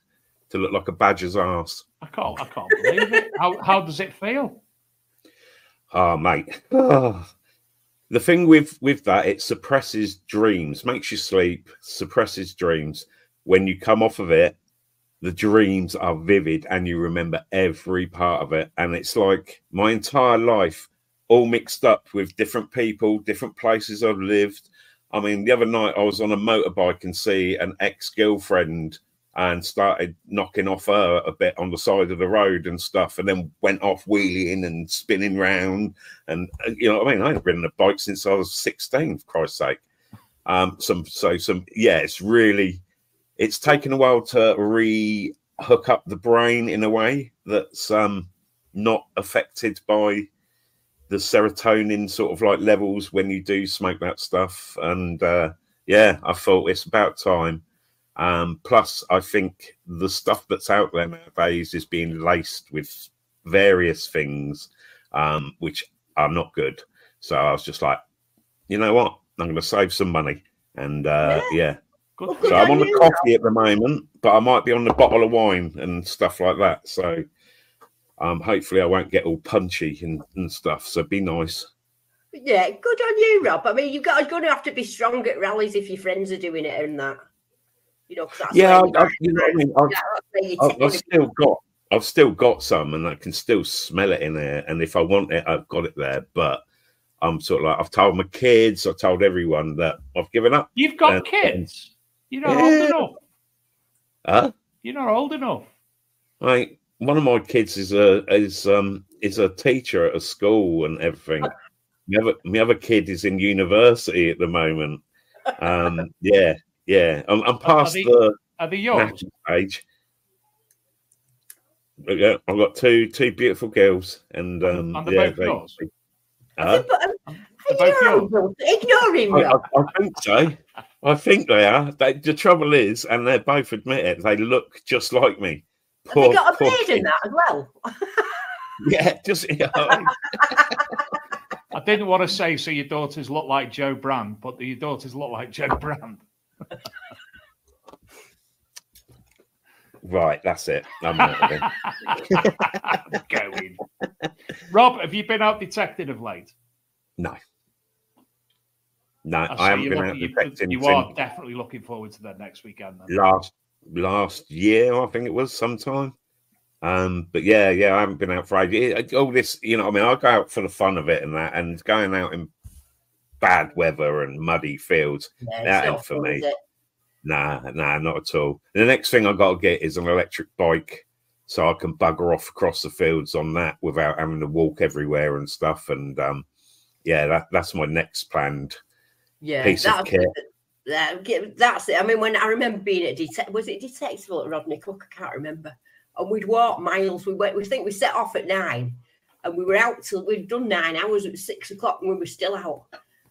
to look like a badger's ass. I can't believe it. How does it feel? Oh, mate. Oh. The thing with that, it suppresses dreams, makes you sleep, suppresses dreams. When you come off of it, the dreams are vivid and you remember every part of it. And it's like my entire life all mixed up with different people, different places I've lived. I mean, the other night I was on a motorbike and see an ex-girlfriend and started knocking off her a bit on the side of the road and stuff, and then went off wheeling and spinning round. And you know what I mean? I haven't ridden a bike since I was 16, for Christ's sake. It's taken a while to re-hook up the brain in a way that's not affected by the serotonin sort of like levels when you do smoke that stuff. And I thought it's about time. Plus, I think the stuff that's out there nowadays is being laced with various things, which are not good. So I was just like, you know what? I'm going to save some money. And So I'm on the coffee at the moment, but I might be on the bottle of wine and stuff like that. So hopefully I won't get all punchy and stuff. So be nice. Yeah, good on you, Rob. I mean, you're going to have to be strong at rallies if your friends are doing it and that. You know, that's you know what I mean? I've still got some, and I can still smell it in there. And if I want it, I've got it there. But I'm sort of like, I've told my kids, I've told everyone that I've given up. You've got kids. You're not old enough. Huh? You're not old enough. Like, one of my kids is a teacher at a school and everything. My other kid is in university at the moment. Yeah, I'm past are they yours? Age. I've got two beautiful girls, and they're both yours. Ignore him, Rob. I think so. I think they are. The trouble is, and they both admit it, they look just like me. Have they got a beard in that as well? Yeah, just. I didn't want to say so your daughters look like Joe Brand, but your daughters look like Joe Brand. Right, that's it. I'm not going. Rob, have you been out detecting of late? No, I haven't been out detecting. You are definitely looking forward to that next weekend. Then. Last year, I think it was sometime. But yeah, I haven't been out for ages. All this, you know, I mean, I go out for the fun of it and that, and going out in bad weather and muddy fields, that ain't for me. Nah, not at all. And the next thing I got to get is an electric bike, so I can bugger off across the fields on that without having to walk everywhere and stuff. And that's my next planned piece of kit. That's it. I mean, when I remember being at was it Detectiveville at Rodney Cook? I can't remember. And we'd walk miles. We think we set off at 9, and we were out till we'd done 9 hours at 6 o'clock, and we were still out.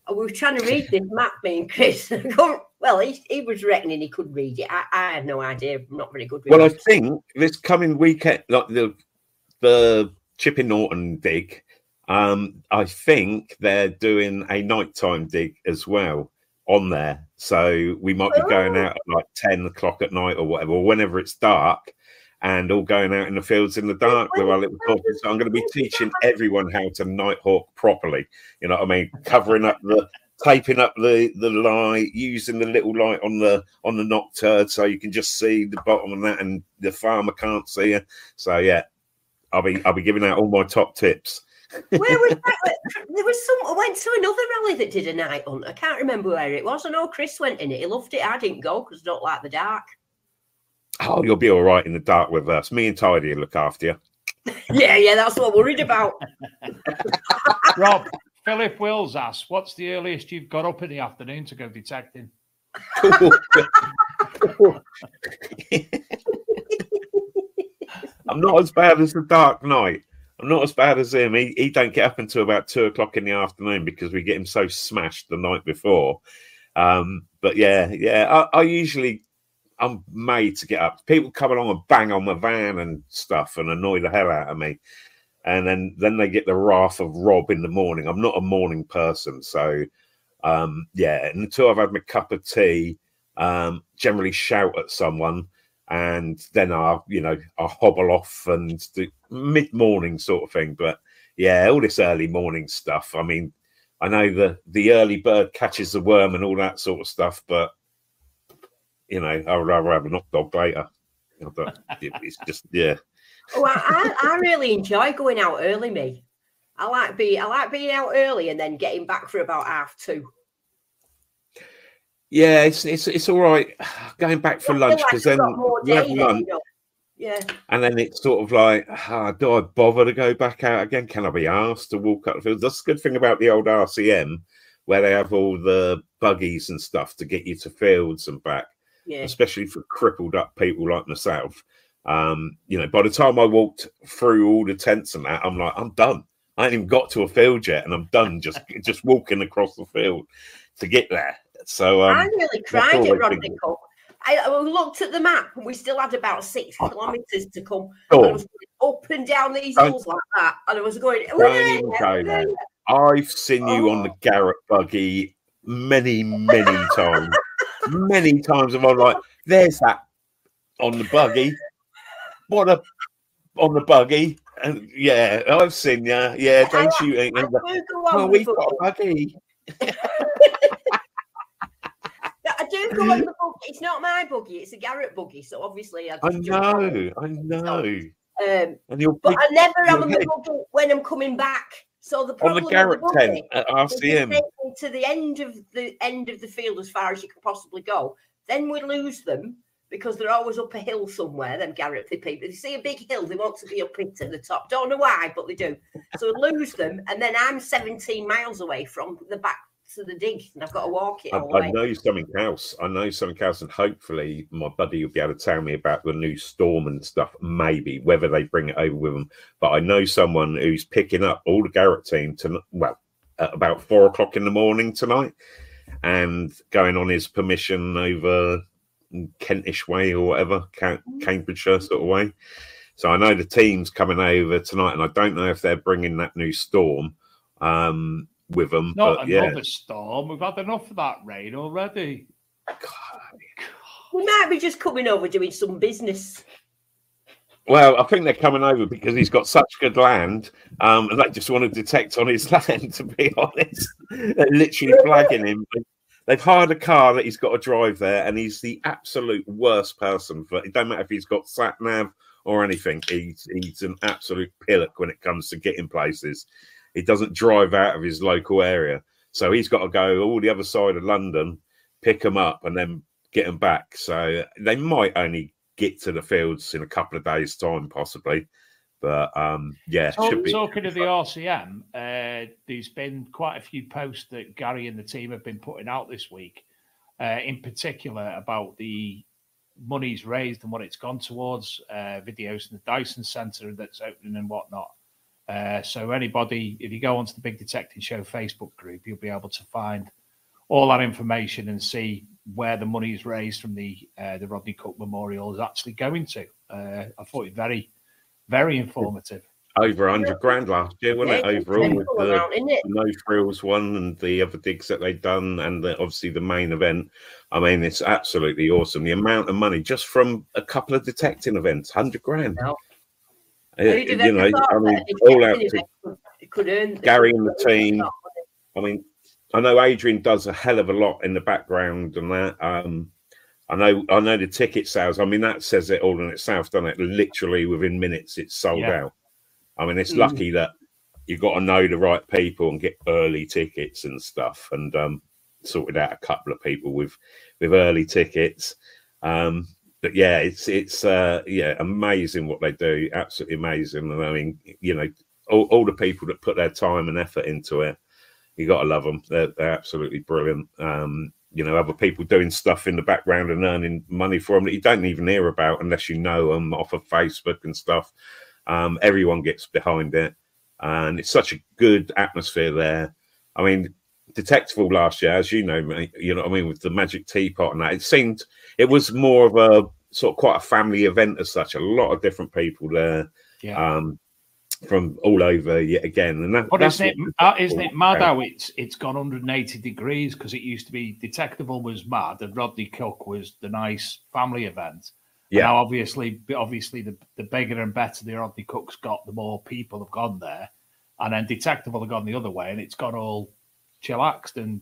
And we were trying to read this map, me and Chris. Well, he was reckoning he could read it. I had no idea. I'm not very good with it. Well, I think this coming weekend, like the Chipping Norton dig, I think they're doing a nighttime dig as well on there. So we might be going out at like 10 o'clock at night or whatever, or whenever it's dark, and all going out in the fields in the dark with our little torches. So I'm going to be teaching everyone how to nighthawk properly. You know what I mean? Taping up the light, using the little light on the nocturne so you can just see the bottom of that, and the farmer can't see you. So yeah, I'll be giving out all my top tips, Where was that? There was some. I went to another rally that did a night hunt. I can't remember where it was. I know Chris went in it. He loved it. I didn't go because I don't like the dark. Oh, you'll be all right in the dark with us. Me and Tidy will look after you. Yeah, that's what I'm worried about. Rob, Philip Wills asks, what's the earliest you've got up in the afternoon to go detecting? I'm not as bad as the Dark Knight. I'm not as bad as him. He don't get up until about 2 o'clock in the afternoon because we get him so smashed the night before. But yeah, I'm made to get up. People come along and bang on my van and stuff and annoy the hell out of me. And then they get the wrath of Rob in the morning. I'm not a morning person. So, yeah, until I've had my cup of tea, generally shout at someone. And then I'll hobble off and do mid-morning sort of thing. But, yeah, all this early morning stuff. I mean, I know the early bird catches the worm and all that sort of stuff. But, I'd rather have a knock dog later. It's just, yeah. Oh, I really enjoy going out early, me. I like being out early and then getting back for about 2:30. Yeah, it's all right going back for lunch because then you have lunch. Yeah. And then it's sort of like, do I bother to go back out again? Can I be asked to walk up the field? That's the good thing about the old RCM, where they have all the buggies and stuff to get you to fields and back, especially for crippled up people like myself. By the time I walked through all the tents and that, I'm like, I'm done. I ain't even got to a field yet, and I'm done just walking across the field to get there. So I nearly cried at Rodney Cup. I looked at the map, and we still had about 6 kilometres to come. Oh. I was going up and down these hills like that, and I was going. I've seen you on the Garrett buggy many, many times. Many times, and I'm like, there's that on the buggy. On the buggy. And yeah, I've seen you. Yeah, don't shoot. We've got a buggy. I do go on the buggy. It's not my buggy, it's a Garrett buggy. So obviously, I know. But I never am on the buggy when I'm coming back. So the problem on the Garrett with the buggy tent at RCM to the end of the field as far as you can possibly go. Then we lose them because they're always up a hill somewhere. Them Garrett people, they see a big hill, they want to be up into the top. Don't know why, but they do. So we lose them, and then I'm 17 miles away from the back to the dig, and I've got to walk it all the way. I know something else, and hopefully my buddy will be able to tell me about the new storm and stuff, maybe, whether they bring it over with them. But I know someone who's picking up all the Garrett team at about 4 o'clock in the morning tonight, and going on his permission over Kentish way or whatever, Cambridgeshire sort of way. So I know the team's coming over tonight, and I don't know if they're bringing that new storm with them. Not another storm. We've had enough of that rain already. We might be just coming over doing some business. Well, I think they're coming over because he's got such good land, and they just want to detect on his land, to be honest. They're literally flagging him. They've hired a car that he's got to drive there, and he's the absolute worst person for it. It don't matter if he's got sat nav or anything. He's an absolute pillock when it comes to getting places. He doesn't drive out of his local area, so he's got to go all the other side of London, pick them up, and then get them back. So they might only get to the fields in a couple of days' time, possibly. But yeah, should be. Talking of the RCM, there's been quite a few posts that Gary and the team have been putting out this week, in particular about the monies raised and what it's gone towards, videos in the Dyson Centre that's opening and whatnot. So anybody, if you go onto the Big Detecting Show Facebook group, you'll be able to find all that information and see where the money is raised from the Rodney Cook Memorial is actually going to. I thought it very, very informative. Over 100 grand last year, wasn't it? Overall, with the No Frills one and the other digs that they've done, and obviously the main event. I mean, it's absolutely awesome. The amount of money just from a couple of detecting events, 100 grand. No. I mean, all out to Gary and the team. I mean, I know Adrian does a hell of a lot in the background and that. I know the ticket sales. I mean, that says it all in itself, doesn't it? Literally within minutes, it's sold out. I mean, it's lucky that you've got to know the right people and get early tickets and stuff. And sorted out a couple of people with early tickets. But yeah, it's amazing what they do. Absolutely amazing. And I mean, you know, all the people that put their time and effort into it, you got to love them. They're absolutely brilliant. You know, other people doing stuff in the background and earning money for them that you don't even hear about unless you know them off of Facebook and stuff. Everyone gets behind it, and it's such a good atmosphere there. I mean, Detectival last year, as you know what I mean, with the Magic Teapot and that, it was more of a sort of quite a family event as such. A lot of different people there, from all over yet again. And that, but isn't it mad how it's gone 180 degrees? Because it used to be Detectival was mad and Rodney Cook was the nice family event. Yeah. Now, obviously, the bigger and better the Rodney Cook's got, the more people have gone there, and then Detectival have gone the other way, and it's got all chillaxed and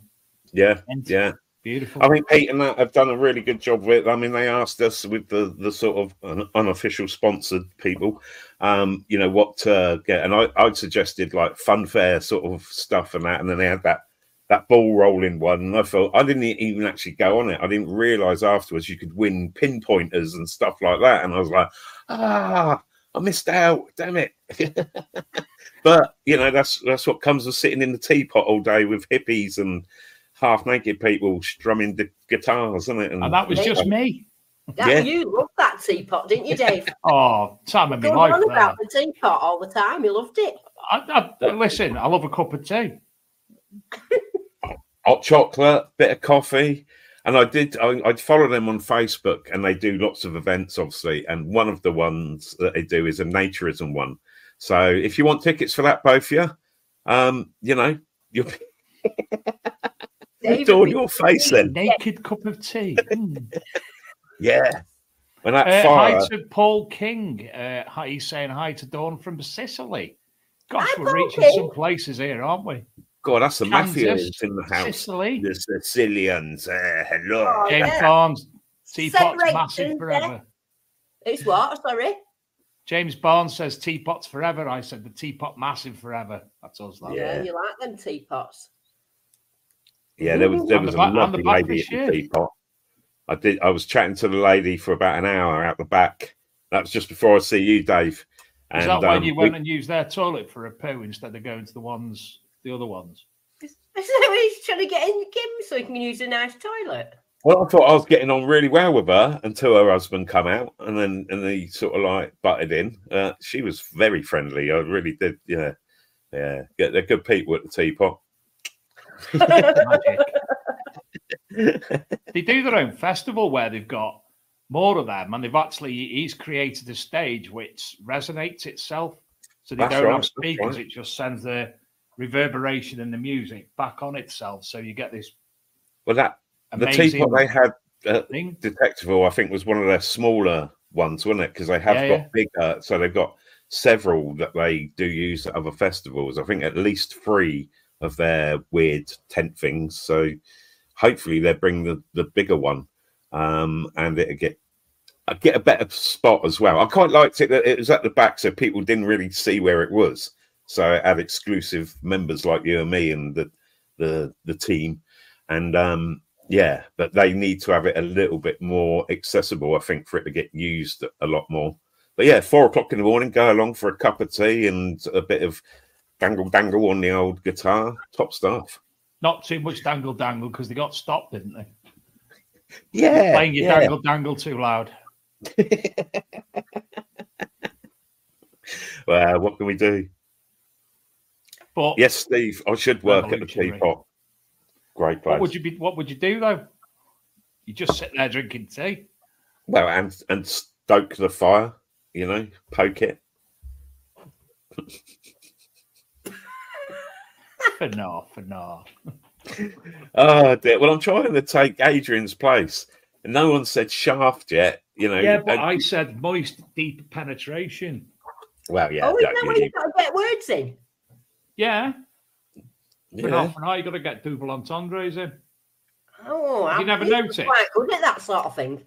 beautiful. I mean, Pete and that have done a really good job with it. I mean, they asked us with the sort of unofficial sponsored people, you know, what to get, and I'd suggested like funfair sort of stuff and that, and then they had that ball rolling one, and I felt I didn't even actually go on it. I didn't realise afterwards you could win pinpointers and stuff like that, and I was like, I missed out, damn it. But you know, that's what comes with sitting in the teapot all day with hippies and half-naked people strumming the guitars, isn't it? And that was just me. You loved that teapot, didn't you, Dave? Time of my life. On about the teapot all the time. You loved it. Listen, I love a cup of tea. Hot chocolate, bit of coffee. And I'd follow them on Facebook, and they do lots of events, obviously. And one of the ones that they do is a naturism one. So if you want tickets for that, both of you, you know, you'll adorn your face then. Naked cup of tea. Yeah. When that hi to Paul King. He's saying hi to Dawn from Sicily. Gosh, we're reaching some places here, aren't we? God, that's the mafias in the house. Sicily. The Sicilians. Hello. James Barnes, teapots massive forever. It's what? Sorry? James Barnes says teapots forever. I said the teapot massive forever. That's us. Yeah, you like them teapots. Yeah, there was a lovely lady at the teapot. I was chatting to the lady for about an hour out the back. That was just before I see you, Dave. Is that when you went and used their toilet for a poo instead of going to the other ones? So he's trying to get in Kim so he can use a nice toilet. Well, I thought I was getting on really well with her until her husband come out, and he sort of like butted in. She was very friendly. I really did. Yeah. They're good people at the teapot. They do their own festival where they've got more of them, and he's created a stage which resonates itself, so they don't have speakers. It just sends the reverberation and the music back on itself, so you get this. Well, the teapot they had Detectival, I think, was one of their smaller ones, wasn't it? Because they have got bigger, so they've got several that they do use at other festivals. I think at least 3 of their weird tent things. So hopefully they bring the bigger one, and it'll get a better spot as well. I quite liked it that it was at the back, so people didn't really see where it was. So it had exclusive members like you and me and the team, and but they need to have it a little bit more accessible, I think, for it to get used a lot more. But yeah, 4 o'clock in the morning, go along for a cup of tea and a bit of dangle on the old guitar. Top stuff. Not too much dangle because they got stopped, didn't they? Yeah. Playing your dangle too loud. Well, what can we do? But yes, Steve, I should work at the teapot. Great place. What would you do though? You just sit there drinking tea. Well, and stoke the fire, you know, poke it. For no. Oh dear. Well, I'm trying to take Adrian's place. And no one said shaft yet, you know. Yeah, but I said moist, deep penetration. Well, yeah. Oh, is that what you've got to get words in? Yeah. For half an hour, you've got to get double entendres in. Oh, you never noticed? Quite good at that sort of thing.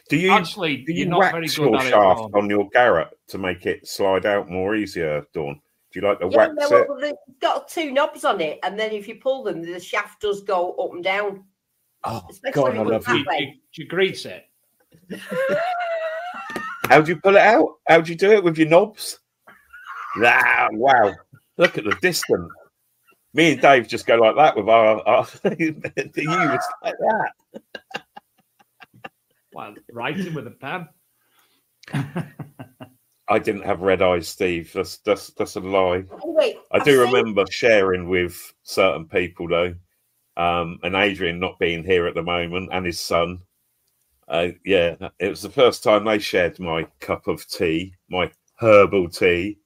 Do you actually? Do you you're not wax very good your at shaft it on your Garrett to make it slide out more easier, Dawn? Do you like to Yeah, wax yeah, it? well, it's got 2 knobs on it, and then if you pull them, the shaft does go up and down. Oh, Especially God, if I it love goes you. that way. Do you grease it? How do you pull it out? How do you do it with your knobs? Ah, wow. Look at the distance. Me and Dave just go like that with our you was like that. Well, writing with a pen. I didn't have red eyes, Steve. That's a lie. Anyway, I do remember sharing with certain people though, and Adrian not being here at the moment, and his son. Yeah, it was the first time they shared my cup of tea, my herbal tea.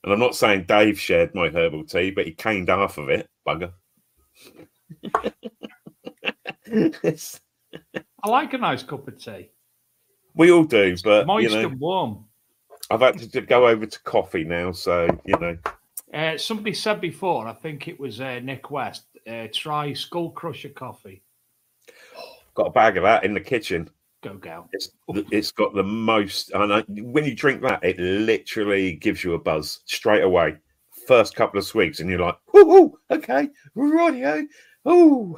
And I'm not saying Dave shared my herbal tea, but he caned half of it, bugger. I like a nice cup of tea. We all do, but Moist you know, and warm. I've had to go over to coffee now, so you know. Somebody said before, I think it was Nick West, try Skull Crusher coffee. Got a bag of that in the kitchen. Go. It's got the most, and when you drink that, it literally gives you a buzz straight away. First couple of swigs, and you're like, "Ooh, okay, rightio, ooh."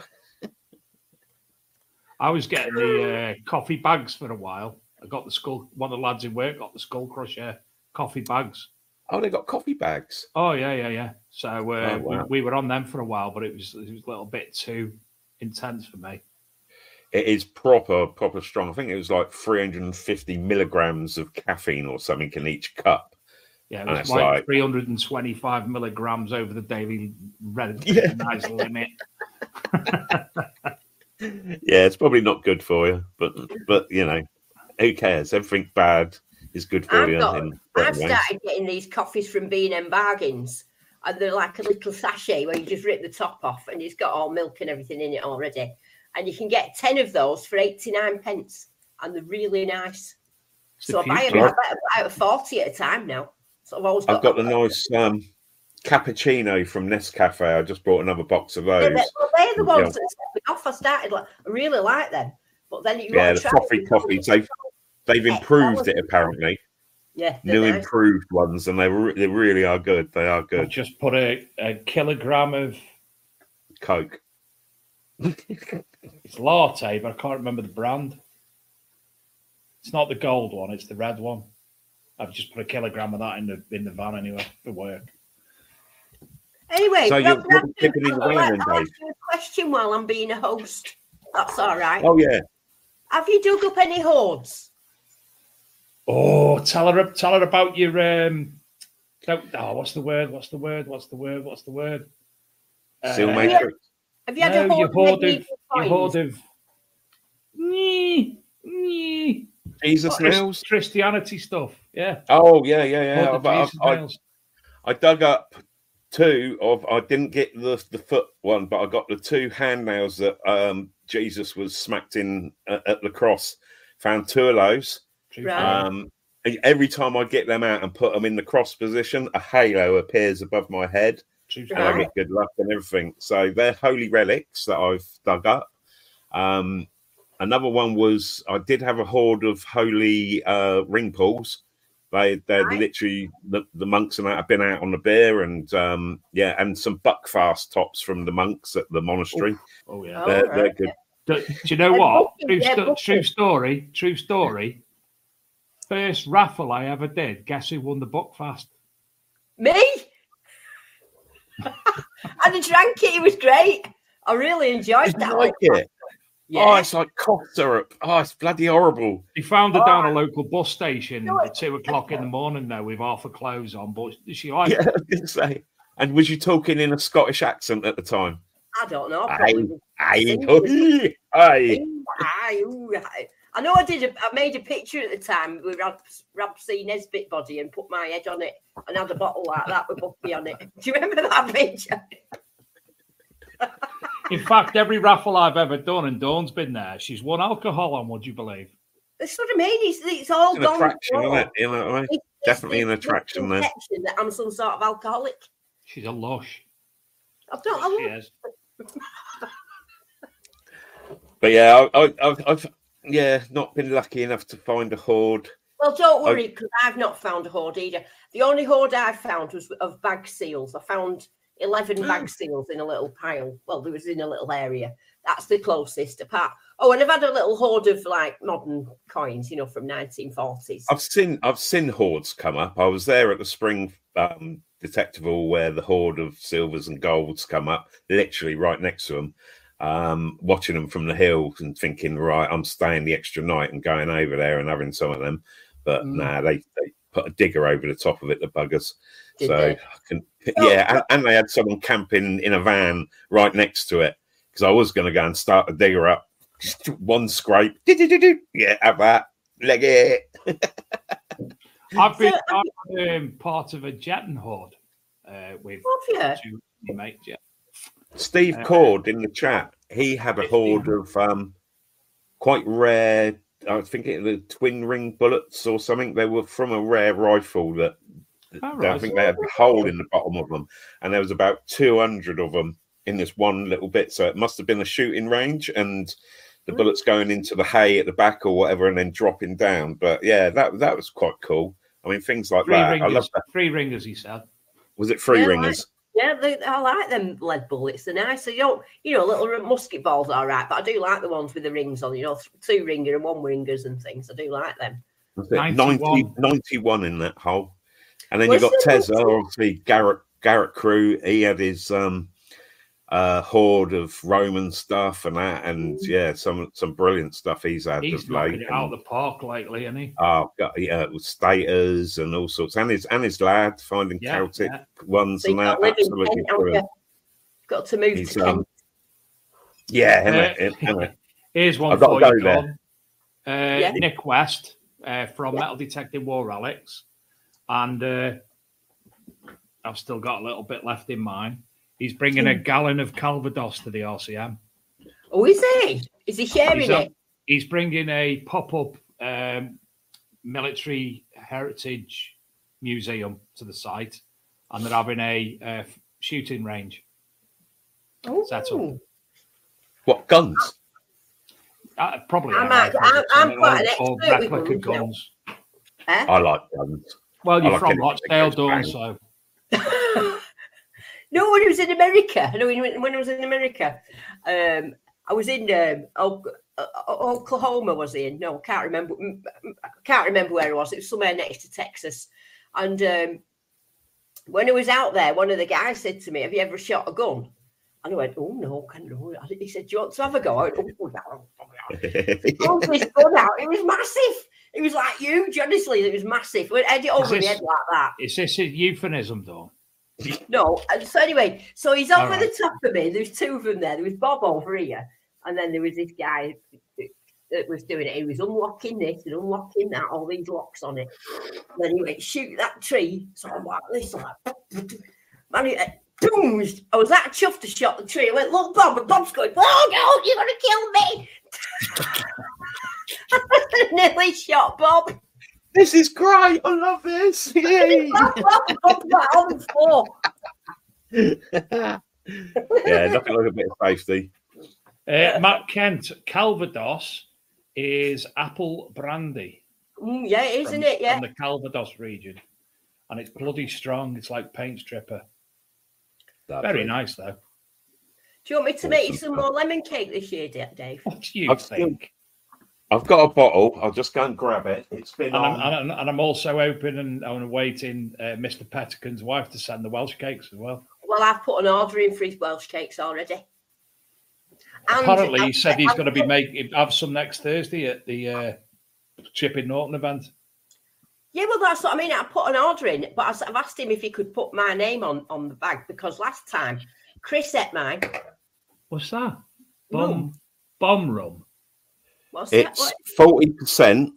I was getting the coffee bags for a while. I got one of the lads in work got the Skull Crusher coffee bags. Oh, they got coffee bags. Oh yeah. So wow. we were on them for a while, but it was a little bit too intense for me. It is proper strong. I think it was like 350 milligrams of caffeine or something in each cup. Yeah, it was like 325 milligrams over the daily recognized limit. Yeah, it's probably not good for you, but you know, who cares? Everything bad is good for you. I've started getting these coffees from B&M Bargains, and they're like a little sachet where you just rip the top off, and it's got all milk and everything in it already. And you can get 10 of those for 89 pence, and they're really nice. So I better buy 40 at a time now. So I've got the nice cappuccino from Nescafe. I just bought another box of those. Yeah, they're the ones that set me off. I really like them, but then the coffees. They've improved it apparently. Yeah, new improved ones, and they really are good. They are good. I just put a kilogram of Coke. It's latte, but I can't remember the brand. It's not the gold one; it's the red one. I've just put a kilogram of that in the van anyway for work. Anyway, so you're tipping in the van, I'll ask you a question while I'm being a host. That's all right. Oh yeah. Have you dug up any hoards? Oh, tell her about your what's the word? Seal matrix. Have you had a hoard of Jesus nails? Christianity stuff. Yeah. Oh yeah. I dug up two of. I didn't get the foot one, but I got the two hand nails that Jesus was smacked in at the cross. Found two of those. Right. Every time I get them out and put them in the cross position, a halo appears above my head. And I get good luck and everything. So they're holy relics that I've dug up. Another one was I did have a hoard of holy ring pulls. They're literally the monks and that have been out on the beer and and some buckfast tops from the monks at the monastery. Oh yeah, they're good. Do you know what? True story. First raffle I ever did. Guess who won the buckfast? Me. And I drank it. It was great. I really enjoyed that. Like it? Yeah. Oh, it's like cough syrup. Oh, it's bloody horrible. He found her down a local bus station at 2:00 in the morning now with half her clothes on. But she liked it. I was going to say. And was you talking in a Scottish accent at the time? I don't know. I know I made a picture at the time with Rab C. Nesbitt body and put my head on it and had a bottle like that with Buffy on it. Do you remember that picture? In fact, every raffle I've ever done, and Dawn's been there, she's won alcohol on, would you believe? That's what I mean. It's all an attraction, isn't it? You know what I mean? Definitely an attraction there. That I'm some sort of alcoholic. She's a lush. She is. But yeah, I've not been lucky enough to find a hoard. Well, don't worry, because I've not found a hoard either. The only hoard I found was of bag seals. I found 11 bag seals in a little pile. Well, there was in a little area. That's the closest apart. Oh, and I've had a little hoard of like modern coins, you know, from 1940s. I've seen hoards come up. I was there at the Spring Detectival where the hoard of silvers and golds come up, literally right next to them, watching them from the hill and thinking, right, I'm staying the extra night and going over there and having some of them. But nah, they put a digger over the top of it, the buggers. Did so they? I can, yeah, and they had someone camping in a van right next to it because I was going to go and start the digger up. Just one scrape, yeah, have that, leg it. I've been part of a jetting hoard with two mates. Yeah. Steve Cord in the chat, he had a hoard of quite rare, I think it was twin ring bullets or something. They were from a rare rifle that I think they had a hole in the bottom of them, and there was about 200 of them in this one little bit. So it must have been a shooting range, and the bullets going into the hay at the back or whatever, and then dropping down. But yeah, that was quite cool. I mean, things like that. Ringers, I love that. 3 ringers, he said. Was it 3 ringers? I like them lead bullets. They're nice. So little musket balls are all right, but I do like the ones with the rings on. 2 ringer and 1 ringers and things. I do like them. 91 in that hole. And then you've got Tezza, obviously Garrett Crew. He had his hoard of Roman stuff and that, and yeah, some brilliant stuff he's had. He's knocking it out of the park lately, isn't he? Oh, with staters and all sorts, and his lad finding Celtic ones and that. Absolutely brilliant. Got to move to Kent. Yeah, here's one for you, John. Nick West from Metal Detecting War Relics, and I've still got a little bit left in mine. He's bringing a gallon of Calvados to the RCM. Oh, is he? Is he sharing it? He's bringing a pop-up military heritage museum to the site, and they're having a shooting range set up. What, guns? Probably. I'm quite an expert replica with guns. I like guns. Well, you're from Rochdale, Dawn, so... No, when he was in America. No, when I was in America, I was in Oklahoma. Was he in? No, can't remember. Can't remember where it was. It was somewhere next to Texas. And when I was out there, one of the guys said to me, "Have you ever shot a gun?" And I went, "Oh no, no." He said, "Do you want to have a go?" I went, "Oh no." He pulled this gun out. It was massive. It was like huge. Honestly, it was massive. I had it over my head like that. Is this a euphemism, though? No. So anyway, so he's over the top of me. There's 2 of them there. There was Bob over here, and then there was this guy that was doing it. He was unlocking this and unlocking that, all these locks on it. And then he went, "Shoot that tree." So I'm like this, man, boom! I was that chuffed to shot the tree. I went, "Look, Bob," and Bob's going, "Oh no, you're gonna kill me!" I nearly shot Bob. This is great. I love this. Yay. Yeah, nothing like a bit of safety. Matt Kent, Calvados is apple brandy. Yeah, isn't it? Yeah. From the Calvados region. And it's bloody strong. It's like paint stripper. Very nice, though. Do you want me to make you some more lemon cake this year, Dave? What do you think? I've got a bottle. I'll just go and grab it. It's been and I'm also open and waiting Mr. Petticon's wife to send the Welsh cakes as well. Well, I've put an order in for his Welsh cakes already. And apparently, he said he's going to have some next Thursday at the Chip in Norton event. Yeah, well, that's what I mean. I put an order in, but I've asked him if he could put my name on the bag because last time Chris ate mine. What's that? Bomb rum. It's 40%,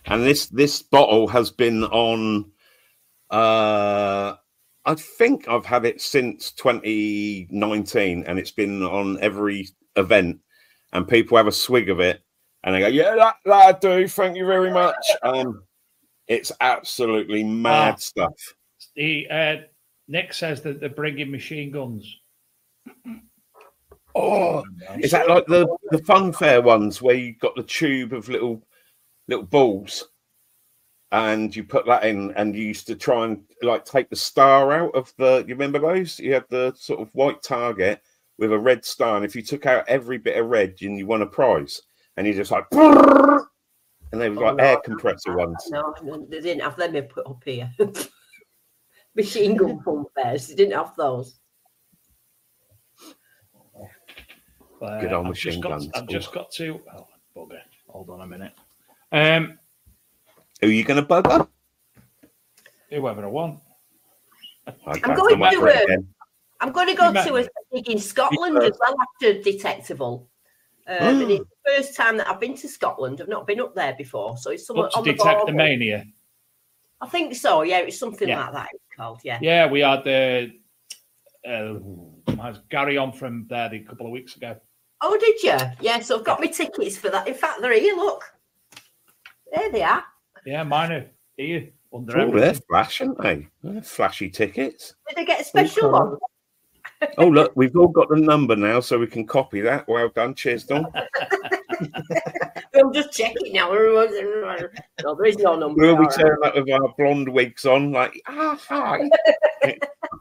and this bottle has been on. I think I've had it since 2019, and it's been on every event. And people have a swig of it, and they go, "Yeah, that do. Thank you very much." It's absolutely mad stuff. Nick says that they're bringing machine guns. Oh, is that like the funfair ones where you got the tube of little balls? and you put that in, and you used to try and like take the star out of the. You remember those? You had the sort of white target with a red star, and if you took out every bit of red, you won a prize. And you just like, and they were like air compressor ones. No, they didn't have them put up here. Machine gun pump bears. They didn't have those. Good old machine guns. I've just got to. Oh, bugger. Hold on a minute. Who are you going to bugger? Whoever I want. I'm going to go to a gig in Scotland as well after Detectable. And it's the first time that I've been to Scotland. I've not been up there before, so it's somewhat on the Detectomania. I think so. Yeah, it's something like that. It's called. Yeah. Yeah, we had Gary on from there a couple of weeks ago. Oh, did you? Yeah. So I've got my tickets for that. In fact, they're here. Look, there they are. Yeah, mine are here. They're flash, aren't they? They're flashy tickets. Did they get a special one? Oh, look, we've all got the number now, so we can copy that. Well done. Cheers, Don. I'm just checking now. No, there is no number. We'll be turning up with our blonde wigs on, like, hi.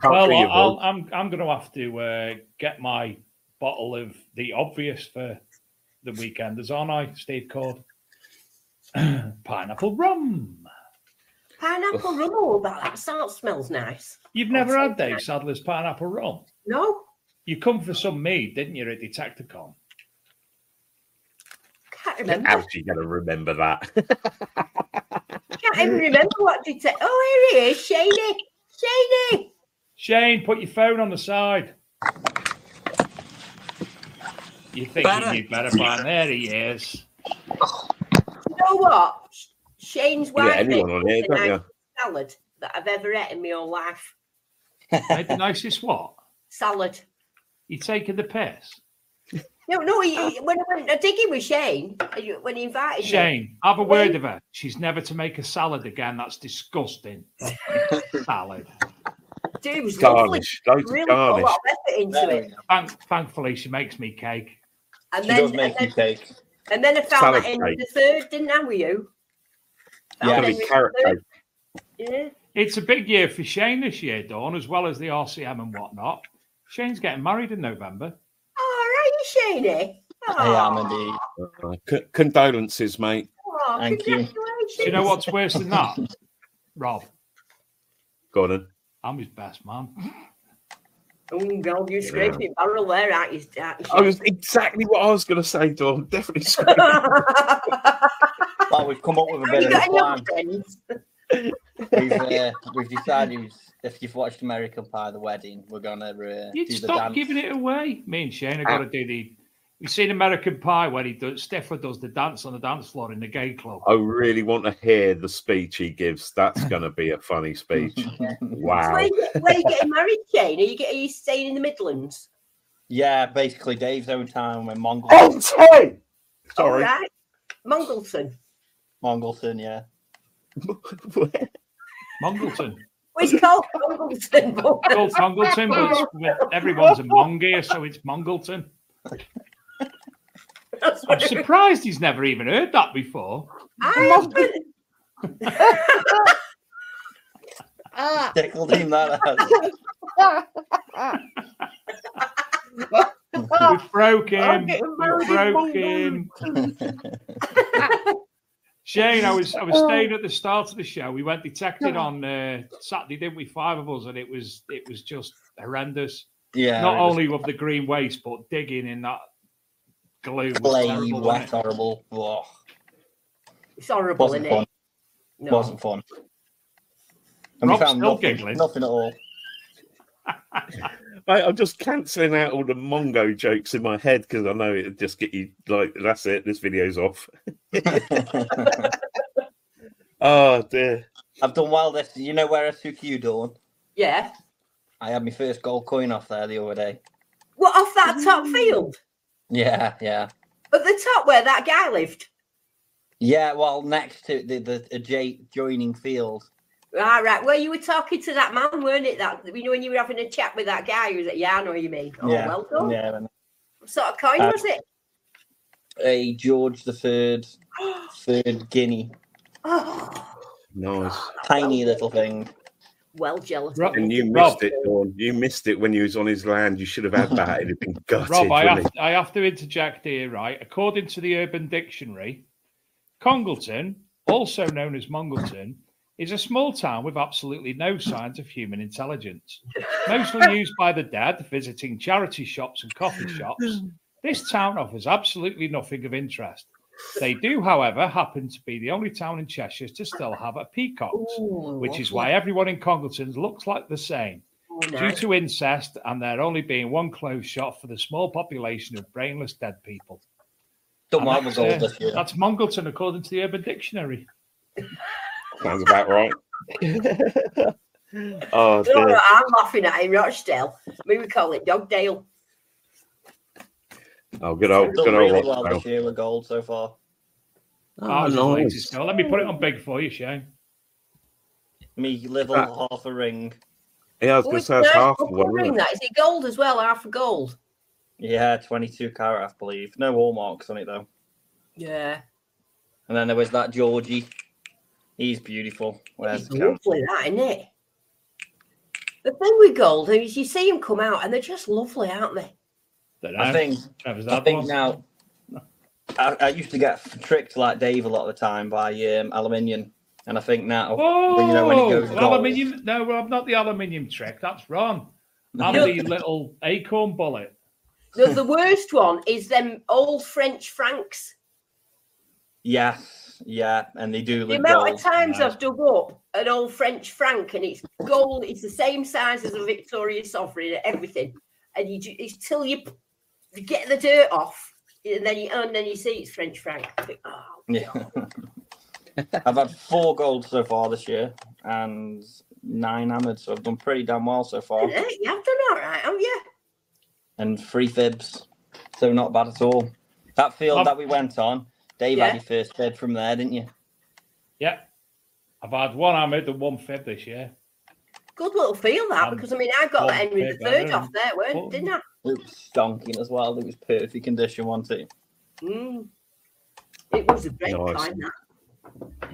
Well, I'm going to have to get my bottle of the obvious for the weekenders, aren't I, Steve Cord? Pineapple rum. Pineapple rum, oh, that smells nice. You've never had Dave Sadler's pineapple rum? No. You come for some mead, didn't you, at Detecticon? Can't remember. How's she going to remember that? Can't even remember what Detect. Oh, here he is, Shaney. Shane, put your phone on the side. You think you knew better by there he is. You know what? Shane's wife made on here, the nicest salad that I've ever ate in my whole life. Made the nicest what? Salad. You taking the piss? No. When I went digging with Shane, when he invited Shane, have a word of her. She's never to make a salad again. That's disgusting. Salad. Dude, it was garnish. Really put a lot of effort into it. Thankfully, she makes me cake. And she does make you cake. And then I found that in the third, didn't I, with you? Yeah, carrot cake. Yeah. It's a big year for Shane this year, Dawn, as well as the RCM and whatnot. Shane's getting married in November. Oh, are you, Shaney? I am indeed. Condolences, mate. Oh, thank you. Do you know what's worse than that, Rob? Go on then. I'm his best man. Oh, God, you're scraping barrel there, aren't you? I was exactly what I was going to say, Dawn. Definitely scraping. Well, we've come up with a bit of a plan. We've decided if you've watched American Pie, the wedding, we're gonna You'd do the stop dance. giving it away. Me and Shane have got to do the. We've seen American Pie where Stifler does the dance on the dance floor in the gay club. I really want to hear the speech he gives. That's going to be a funny speech. Wow. So where are you getting married, Shane? Are you staying in the Midlands? Yeah, basically Dave's own town in Mongleton. Oh, sorry. All right. Mongleton, yeah. Mongleton. Well, it's called Mongleton. It's called Mongleton, but everyone's a Mong here, so it's Mongleton. I'm surprised he's never even heard that before. I haven't. Tickled him that We've broken. Shane, I was staying at the start of the show. We went detected on Saturday, didn't we? 5 of us, and it was just horrendous. Yeah. Not only with the green waste, but digging in that glue. Clay, wet, horrible. Oh. It's horrible, Wasn't isn't fun. it? No. Wasn't fun. And Rob's we found still nothing, giggling. nothing at all. Mate, I'm just cancelling out all the Mongo jokes in my head because I know it'd just get you like, that's it, this video's off. Oh, dear. I've done well this. You know where I took you, Dawn? Yeah. I had my first gold coin off there the other day. What, off that top field? Yeah. At the top where that guy lived? Yeah, well, next to the adjoining field. Right. Well, you were talking to that man, weren't it? That when you were having a chat with that guy who was at Yarno, you mean? Oh, yeah. Well done. Yeah. What sort of coin was it? A George III, third guinea. Oh. Nice. Tiny little thing. Well jealous. And you missed it, Dawn. You missed it when you was on his land. You should have had that. It'd have been gutted. Rob, I have to interject here, right? According to the Urban Dictionary, Congleton, also known as Mongleton, is a small town with absolutely no signs of human intelligence. Mostly used by the dead, visiting charity shops and coffee shops, this town offers absolutely nothing of interest. They do, however, happen to be the only town in Cheshire to still have a peacocks, which is why everyone in Congleton looks like the same. Due to incest and there only being one closed shop for the small population of brainless dead people. That's Mongleton, according to the Urban Dictionary. Sounds about right. Oh, no, I'm laughing at him, Rochdale. We would call it Dogdale. Oh, good old really well this year with gold so far. Nice. Let me put it on big for you, Shane. Me little half a ring. Yeah, I was going to say it's half a ring. That is it gold as well? Half a gold. Yeah, 22 carat, I believe. No hallmarks on it though. Yeah. And then there was that Georgie. He's beautiful. Where's it's lovely, that, isn't it? The thing with gold is you see them come out and they're just lovely, aren't they? I think now I used to get tricked like Dave a lot of the time by aluminium, and I think now when it goes gold, aluminium. No, I'm not the aluminium trick. That's wrong. I'm the little acorn bullet. The worst one is them old French francs. Yes, yeah, and they do. The amount of times I've dug up an old French franc and it's gold. It's the same size as a Victoria sovereign and everything, and it's till you get the dirt off, and then you see it's French franc. Yeah. I've had 4 gold so far this year and 9 hammered, so I've done pretty damn well so far. Yeah, you have done all right, haven't you? And 3 fibs, so not bad at all. That field that we went on, Dave had your first fib from there, didn't you? Yeah. I've had 1 hammered and 1 fib this year. Good little field that, because I got the Henry III off there, didn't I? It was stonking as well. It was perfect condition, wasn't it? It was a great coin, that.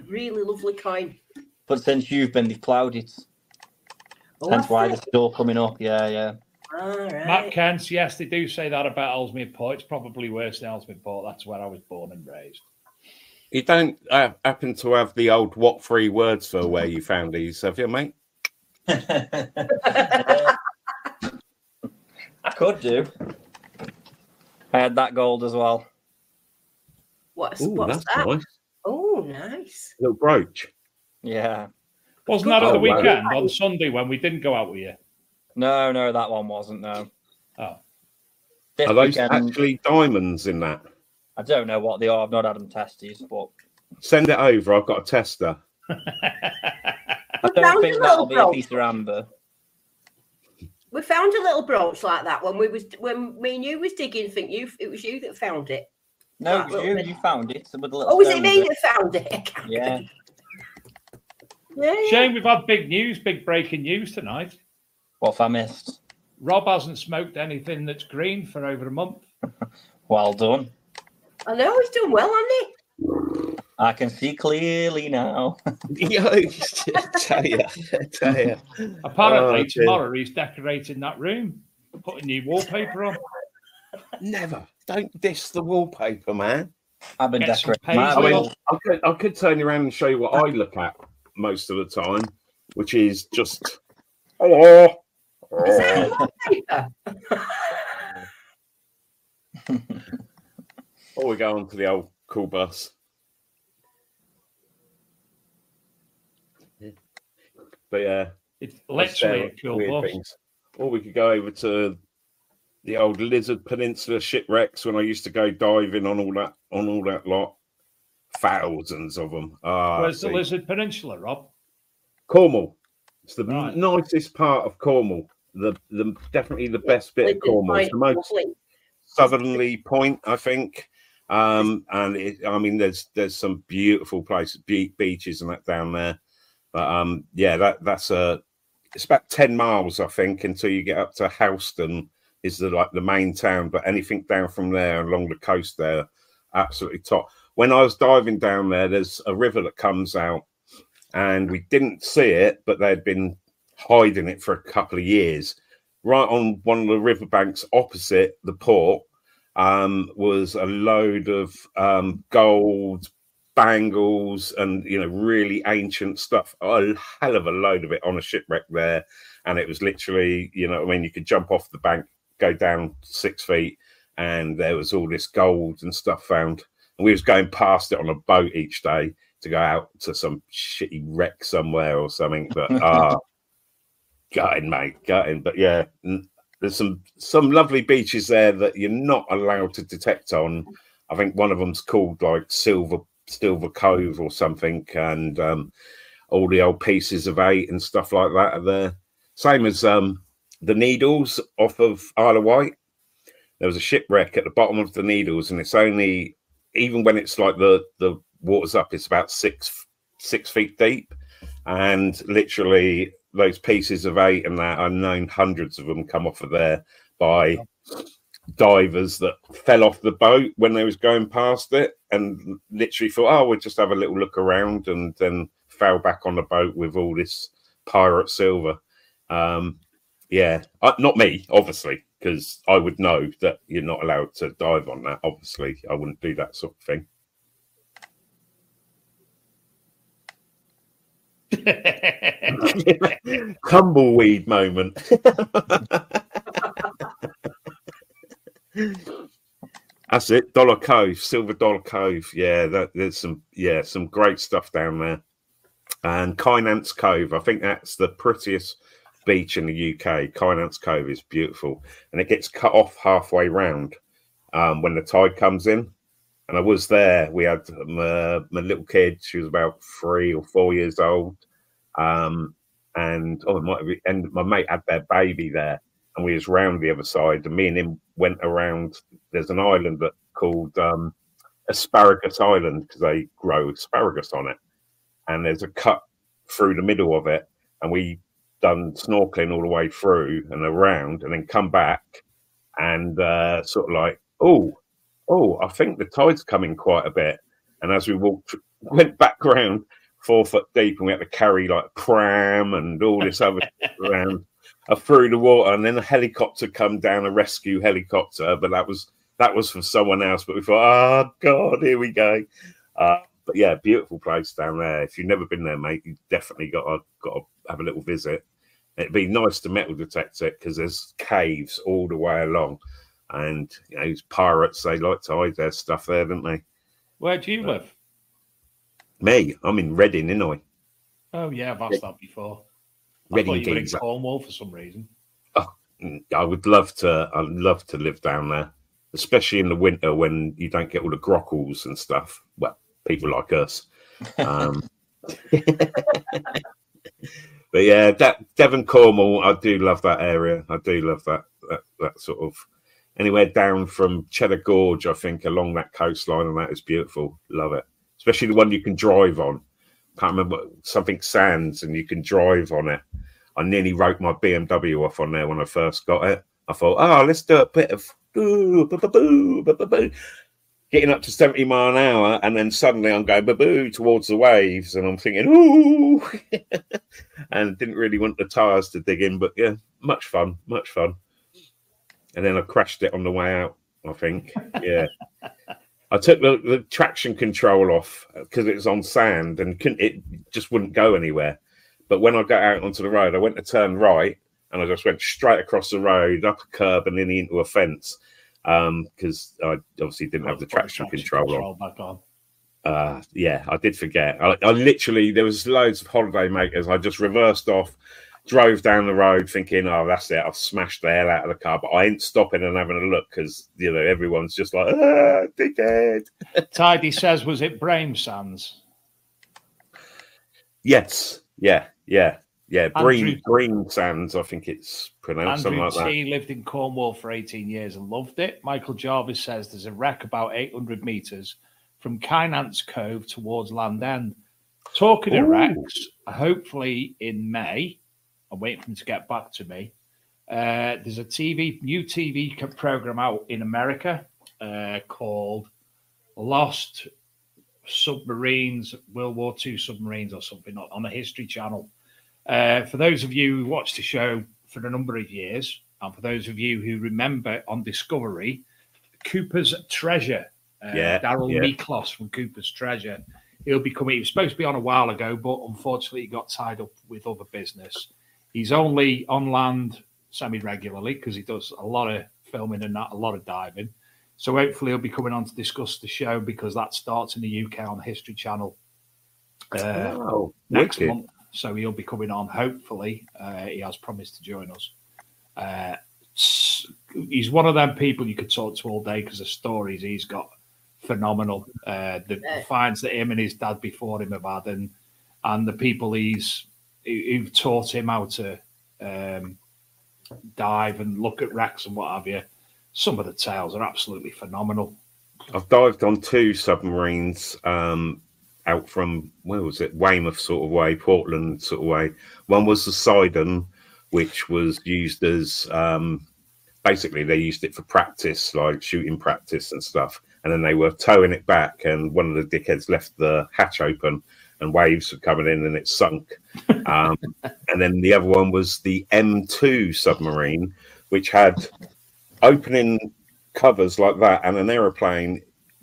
Really lovely coin. But since you've been, they've ploughed it. Hence why they're still coming up. Yeah. All right. Matt Kent, yes, they do say that about Ellesmere Port. It's probably worse than Ellesmere Port. That's where I was born and raised. You don't happen to have the old what 3 words for where you found these, have you, mate? I could do. I had that gold as well. What's that's that? Nice. Oh, nice. Little brooch. Yeah. Wasn't that at the weekend on Sunday when we didn't go out with you? No, that one wasn't, no. Oh. Are those actually diamonds in that? I don't know what they are. I've not had them tested, but... Send it over. I've got a tester. I don't think that'll be a piece of amber. We found a little brooch like that when me and you was digging. It was you that found it. No, it was you. You found it with a little. Oh, was it me that found it? Yeah. Shane, we've had big breaking news tonight. What have I missed? Rob hasn't smoked anything that's green for over a month. Well done. I know he's done well, hasn't he? I can see clearly now. Tell you. Apparently, tomorrow he's decorating that room, putting new wallpaper on. Never. Don't diss the wallpaper, man. I've been decorating. I could turn you around and show you what I look at most of the time, which is just hello. Is that wallpaper? Or we go on to the old cool bus. But yeah, it's literally a cool bus. Things. Or we could go over to the old Lizard Peninsula shipwrecks when I used to go diving on all that lot. Thousands of them. Where's the Lizard Peninsula, Rob? Cornwall. It's the nicest part of Cornwall. The definitely the best bit of Cornwall. It's the most southerly point, I think. And there's some beautiful places, beaches and that down there. But that's it's about 10 miles, I think, until you get up to Houston is the main town. But anything down from there along the coast there, absolutely top. When I was diving down there, there's a river that comes out and we didn't see it, but they'd been hiding it for a couple of years. Right on one of the riverbanks opposite the port was a load of gold bangles and, you know, really ancient stuff. A hell of a load of it on a shipwreck there. And it was literally, you know, I mean, you could jump off the bank, go down 6 feet, and there was all this gold and stuff found. And we was going past it on a boat each day to go out to some shitty wreck somewhere or something. But gutting, mate, gutting. But yeah, there's some lovely beaches there that you're not allowed to detect on. I think one of them's called like Silver Cove or something, and all the old pieces of 8 and stuff like that are there. Same as the Needles off of Isle of Wight. There was a shipwreck at the bottom of the Needles, and it's only, even when it's like the water's up, it's about 6 feet deep, and literally those pieces of 8 and that, I've known hundreds of them come off of there by divers that fell off the boat when they was going past it and literally thought, oh, we'll just have a little look around, and then fell back on the boat with all this pirate silver. Yeah, not me, obviously, because I would know that you're not allowed to dive on that. Obviously, I wouldn't do that sort of thing. Tumbleweed moment. That's it. Dollar Cove, Silver Dollar Cove. Yeah, there's some great stuff down there. And Kynance Cove, I think that's the prettiest beach in the UK. Kynance Cove is beautiful, and it gets cut off halfway round when the tide comes in. And I was there. We had my little kid. She was about 3 or 4 years old, and it might be, and my mate had their baby there, and we was round the other side. And me and him went around. There's an island that called Asparagus Island, because they grow asparagus on it, and there's a cut through the middle of it, and we done snorkeling all the way through and around, and then come back and sort of like, oh, I think the tide's coming quite a bit. And as we went back around 4 foot deep, and we had to carry like a pram and all this other shit around through the water, and then a helicopter come down, a rescue helicopter, but that was from someone else. But we thought, oh God, here we go. But yeah, beautiful place down there. If you've never been there, mate, you definitely got to have a little visit. It'd be nice to metal detect it, because there's caves all the way along, and you know, these pirates, they like to hide their stuff there, don't they? Where do you live? Me, I'm in Reading, Illinois. Oh yeah, I've asked that before. Reading, I thought you were in Cornwall for some reason. Oh, I would love to. I'd love to live down there, especially in the winter when you don't get all the grockles and stuff. Well, people like us. But yeah, Devon, Cornwall, I do love that area. I do love that sort of, anywhere down from Cheddar Gorge, I think, along that coastline, and that is beautiful. Love it. Especially the one you can drive on. Can't remember, something Sands, and you can drive on it. I nearly wrote my BMW off on there when I first got it. I thought, oh, let's do a bit of getting up to 70 mile an hour, and then suddenly I'm going boo towards the waves, and I'm thinking, ooh, and didn't really want the tires to dig in, but yeah, much fun. And then I crashed it on the way out, I think. Yeah. I took the traction control off because it was on sand, and it just wouldn't go anywhere. But when I got out onto the road, I went to turn right, and I just went straight across the road, up a curb, and then into a fence. Because I obviously didn't have the traction control back on. Yeah, I did forget. I literally, there was loads of holiday makers. I just reversed off, drove down the road thinking, oh, that's it. I've smashed the hell out of the car. But I ain't stopping and having a look, because, you know, everyone's just like, dickhead. Tidy says, was it Brame Sands? Yes. Yeah. Green Sands, I think it's pronounced, something like that. Andrew T lived in Cornwall for 18 years and loved it. Michael Jarvis says there's a wreck about 800 metres from Kynance Cove towards Land End. Talking of wrecks, hopefully in May, I'm waiting for him to get back to me. There's a new TV program out in America called Lost submarines, World War II submarines or something on the History Channel. For those of you who watched the show for a number of years, and for those of you who remember on Discovery, Cooper's Treasure, Daryl Miklos from Cooper's Treasure, he'll be coming. He was supposed to be on a while ago, but unfortunately he got tied up with other business. He's only on land semi-regularly because he does a lot of filming and a lot of diving. So hopefully he'll be coming on to discuss the show, because that starts in the UK on the History Channel next month. So he'll be coming on. Hopefully, he has promised to join us. He's one of them people you could talk to all day, because the stories he's got phenomenal. The finds that him and his dad before him have had, and the people who've taught him how to dive and look at wrecks and what have you. Some of the tales are absolutely phenomenal. I've dived on 2 submarines out from, where was it, Weymouth sort of way, Portland sort of way. One was the Sidon, which was used as, basically they used it for practice, like shooting practice and stuff. And then they were towing it back, and one of the dickheads left the hatch open, and waves were coming in and it sunk. And then the other one was the M2 submarine, which had opening covers like that, and an aeroplane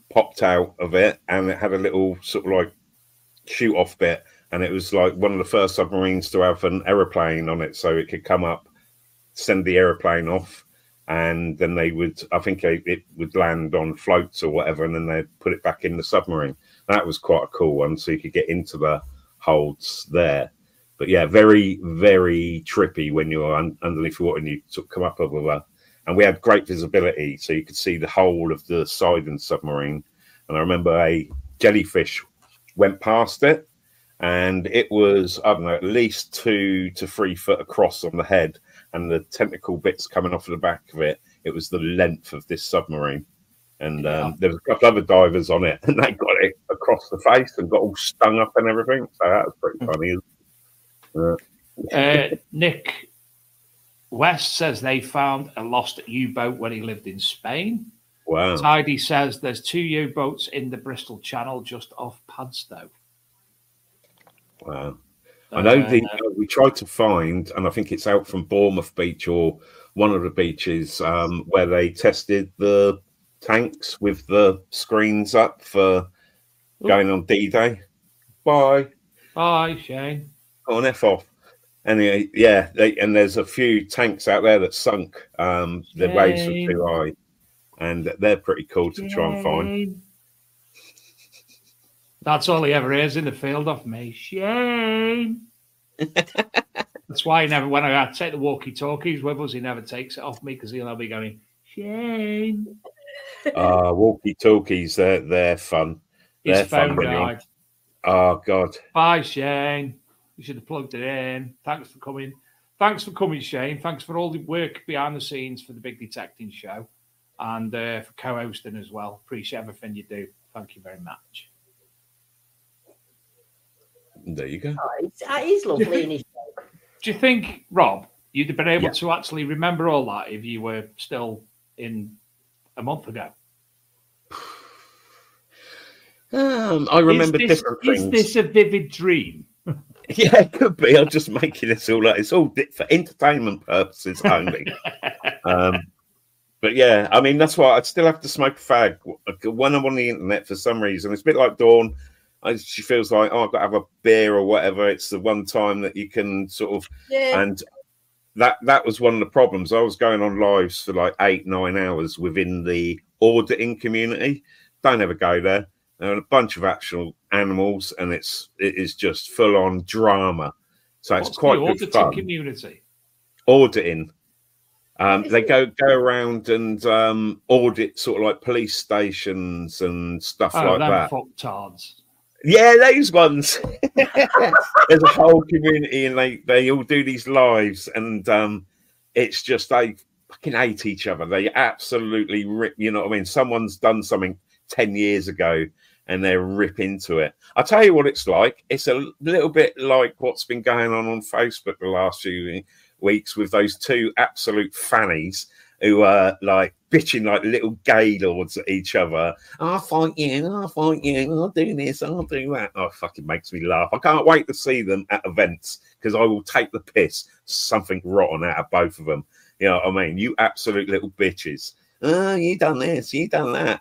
popped out of it, and it had a little sort of like shoot off bit, and it was like one of the first submarines to have an aeroplane on it, so it could come up, send the aeroplane off, and then they would, I think it would land on floats or whatever, and then they'd put it back in the submarine. That was quite a cool one, so you could get into the holds there. But yeah, very, very trippy when you're underneath water and you sort of come up over there. And we had great visibility, so you could see the whole of the Sidon submarine. And I remember a jellyfish went past it, and it was, I don't know, at least 2 to 3 foot across on the head, and the tentacle bits coming off of the back of it. It was the length of this submarine. And there was a couple other divers on it, and they got it across the face and got all stung up and everything. So that was pretty funny. Nick West says they found a lost U-boat when he lived in Spain. Wow. Tidy says there's 2 U-boats in the Bristol Channel just off Padstow. Wow. I know we tried to find, and I think it's out from Bournemouth Beach or one of the beaches, where they tested the tanks with the screens up for going on D-Day. Bye. Bye, Shane. Go on, F off. Anyway, yeah, and there's a few tanks out there that sunk. The waves were too high, and they're pretty cool to try and find. That's all he ever hears in the field off me. Shane. That's why he never, when I take the walkie-talkies with us, he never takes it off me, because he'll be going, Shane. Walkie-talkies, they're fun. They're fun. Died. Oh, God. Bye, Shane. You should have plugged it in. Thanks for coming. Thanks for coming, Shane. Thanks for all the work behind the scenes for the Big Detecting Show, and for co-hosting as well. Appreciate everything you do. Thank you very much. There you go. Oh, he's lovely in his show. Do you think, Rob, you'd have been able to actually remember all that if you were still in a month ago? I remember different things. Is this a vivid dream? Yeah, it could be. I'm just making this all up. It's all for entertainment purposes only. But yeah, I mean, that's why I'd still have to smoke a fag when I'm on the internet for some reason. It's a bit like Dawn. She feels like, oh, I've got to have a beer or whatever. It's the one time that you can sort of, and that was one of the problems. I was going on lives for like 8-9 hours within the auditing community. Don't ever go there. There are a bunch of actual animals, and it is just full on drama. So it's quite good fun. Community auditing. They go around and audit sort of like police stations and stuff like that. Fucktards. Yeah, those ones. There's a whole community, and they all do these lives, and it's just they fucking hate each other. They absolutely rip. You know what I mean? Someone's done something 10 years ago, and they rip into it. I'll tell you what it's like. It's a little bit like what's been going on Facebook the last few weeks with those 2 absolute fannies who are like bitching like little gaylords at each other. I'll fight you, I'll do this, I'll do that. Oh, it fucking makes me laugh. I can't wait to see them at events because I will take the piss something rotten out of both of them. You know what I mean? You absolute little bitches. Oh, you done this, you done that.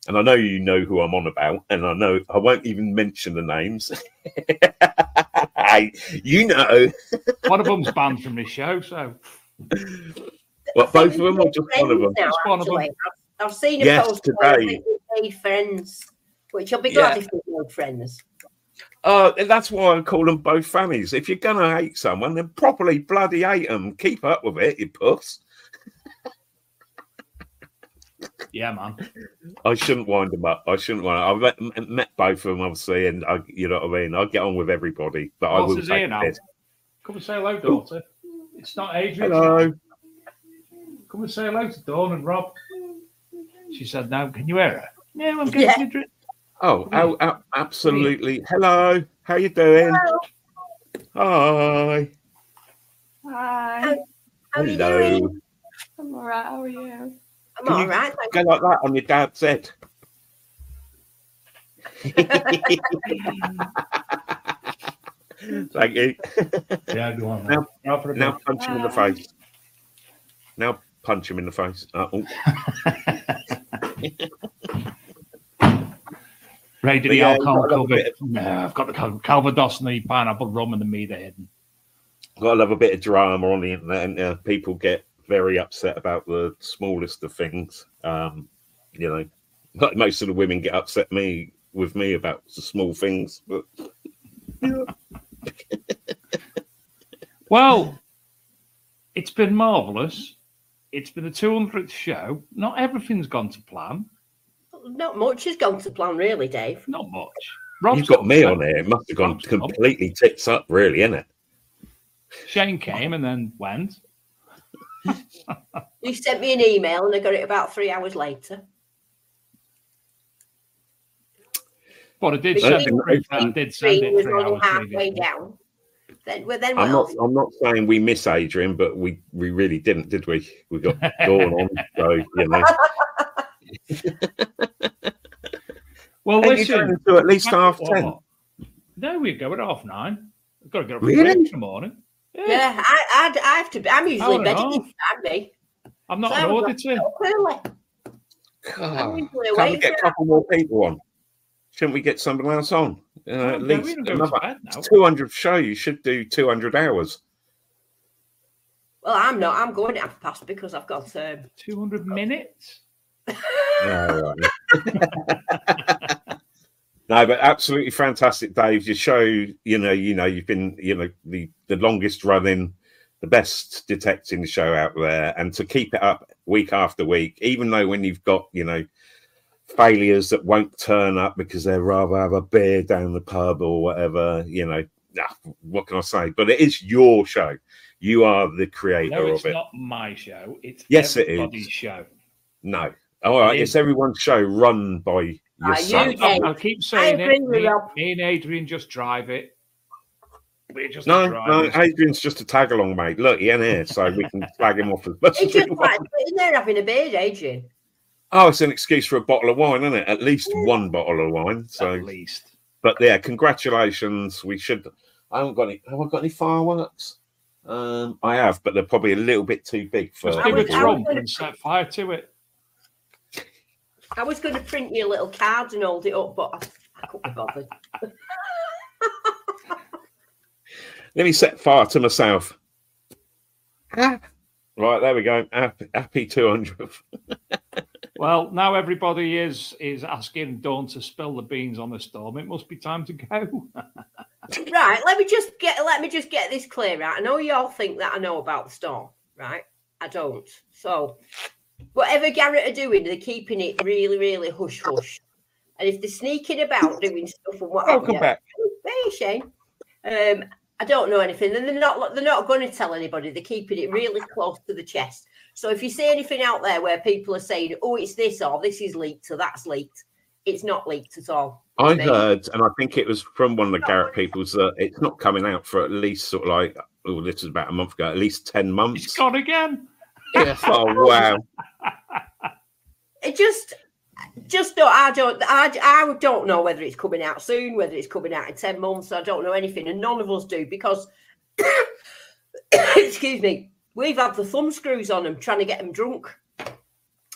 And I know you know who I'm on about, and I know I won't even mention the names. You know. One of them's banned from this show, so. What, both of them or just one of them? Now, just one of them. I've seen a post where I think we made friends, which I'll be glad if we made friends. That's why I call them both fannies. If you're gonna hate someone, then properly bloody hate them. Keep up with it, you puss. Yeah, man. I shouldn't wind them up. I've met both of them, obviously, and you know what I mean. I get on with everybody, but I will take here now. this. Come and say hello, daughter. It's not Adrian. Hello. Come and say hello to Dawn and Rob. She said, "No, can you hear her?" Yeah, I'm getting a drink. Oh, absolutely. Hello. How you doing? Hello. Hi. Hi. How are you doing? I'm all right. How are you? I'm all right. Go like that on your dad's head. Thank you. Yeah, go on. Now punch him in the face. Now punch him in the face. Ready to the alcohol cover. No, I've got the Calvados and the pineapple rum and the meat hidden. Got to love a bit of drama on the internet, and people get very upset about the smallest of things. You know, like most of the women get upset with me about the small things. But yeah. Well, it's been marvellous. It's been the 200th show. Not everything's gone to plan. Not much has gone to plan, really, Dave. Not much. Rob's You've got me on here. It must have gone completely tits up, really, isn't it? Shane came and then went. You sent me an email and I got it about 3 hours later. But I did send it. I did send it. Was only halfway down. Then I'm not saying we miss Adrian, but we really didn't, did we? We got Dawn on, so you know. Well, listen. To at least 10:30. No, we go at 9:30. I've got to get up Really? in the morning. Yeah, I have to. I'm usually in bed at this time, me. I'm not an auditor. Can't we get a couple more people on? Shouldn't we get somebody else on? At least another 200 show. You should do 200 hours. Well, I'm not. I'm going at 1/2 because I've got 200 minutes. No, but absolutely fantastic, Dave. Your show, you've been, the longest running, the best detecting show out there, and to keep it up week after week, even though when you've got, failures that won't turn up because they'd rather have a beer down the pub or whatever, what can I say? But it is your show. You are the creator of it. It's not my show. It's everybody's show. No. All right, it's everyone's show run by yourself. I'll keep saying it. Me and Adrian just drive it. No, Adrian's just a tag along, mate. Look, he ain't here, so we can flag him off as much as we want. He's there having a beer, Adrian. Oh, it's an excuse for a bottle of wine, isn't it? At least one bottle of wine. So at least. But yeah, congratulations. I haven't got any. Have I got any fireworks? I have, but they're probably a little bit too big for. Just give a trump and set fire to it. I was going to print you a little card and hold it up, but I couldn't be bothered. Let me set fire to myself. Right, there we go. Happy 200th. Well, now everybody is asking Dawn to spill the beans on the storm. It must be time to go. Right, let me just get this clear, right? I know you all think that I know about the storm, right? I don't. So whatever Garrett are doing, they're keeping it really, really hush hush. And if they're sneaking about doing stuff and whatever, welcome back. Hey, Shane. I don't know anything, and they're not going to tell anybody. They're keeping it really close to the chest. So if you see anything out there where people are saying, "Oh, it's this or this is leaked or that's leaked," it's not leaked at all. I heard, and I think it was from one of the Garrett people's that it's not coming out for at least sort of like, this is about a month ago, at least 10 months. It's gone again. Oh wow! It just don't. I don't know whether it's coming out soon, whether it's coming out in 10 months. I don't know anything, and none of us do because, excuse me, we've had the thumb screws on them trying to get them drunk.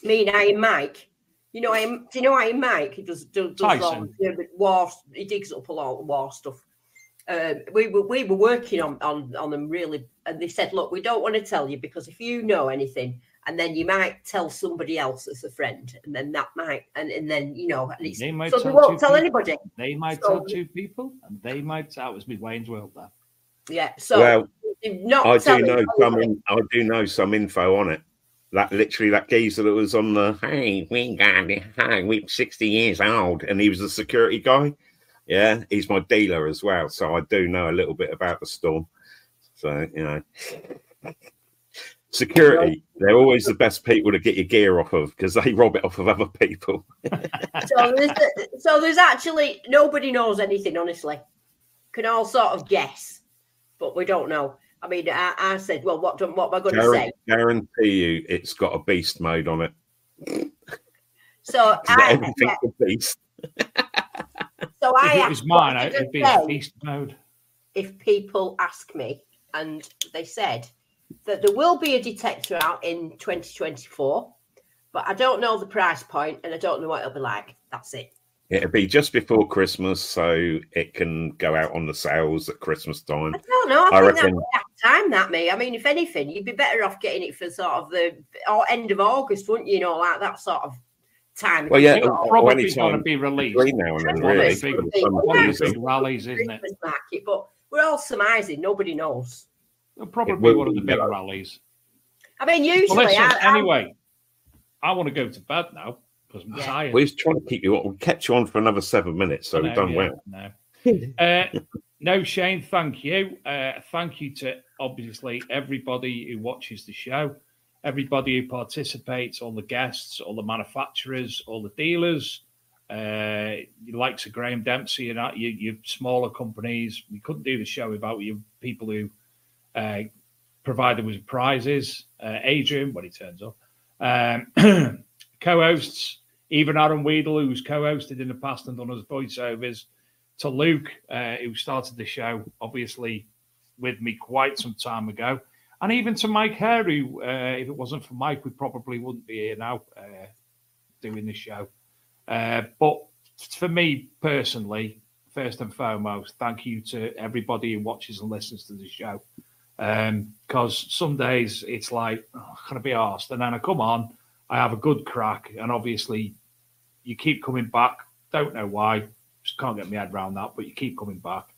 Me and Iron Mike. Do you know Iron Mike? He does all the war. He digs up a lot of war stuff. We were working on them really, and they said, look, we don't want to tell you because if you know anything, and then you might tell somebody else as a friend, and then that might, and then and it's, they might so they won't tell anybody. They might tell two people, and they might. That was me Wayne's World there. Yeah. So well, not I do know some info on it. That geezer that was on the we're 60 years old, and he was a security guy. Yeah, he's my dealer as well, so I do know a little bit about the storm. So security, they're always the best people to get your gear off of because they rob it off of other people. So there's actually nobody knows anything, honestly. Can all sort of guess, but we don't know. I mean, I said, well, what am I going to say? Guarantee you, it's got a beast mode on it. So everything's a beast. So if it was mine, it'd be a beast mode. If people ask me, and they said that there will be a detector out in 2024, but I don't know the price point and I don't know what it'll be like. That's it. It'll be just before Christmas, so it can go out on the sales at Christmas time. I don't know. I think that's time that me. I mean, if anything, you'd be better off getting it for sort of the end of August, wouldn't you? Like that sort of time. Well, yeah, probably going to be released now and then, really. Big rallies, isn't it? Market, but we're all surmising. Nobody knows. Probably one of the big rallies. I mean, usually. Well, listen, anyway, I want to go to bed now because I'm tired. We're trying to keep you on. We kept you on for another 7 minutes, so we've done well. No, Shane, thank you. Thank you to obviously everybody who watches the show. Everybody who participates, all the guests, all the manufacturers, all the dealers, the likes of Graham Dempsey and your smaller companies. We couldn't do the show without you people who provided with prizes. Adrian, when he turns up. Co-hosts, even Aaron Weedle, who's co-hosted in the past and done his voiceovers. To Luke, who started the show, obviously, with me quite some time ago. And even to Mike Hare, who, if it wasn't for Mike, we probably wouldn't be here now doing the show. But for me personally, first and foremost, thank you to everybody who watches and listens to the show. Because some days it's like, can I be arsed? And then I come on, I have a good crack. And obviously, you keep coming back. Don't know why. Just can't get my head around that. But you keep coming back.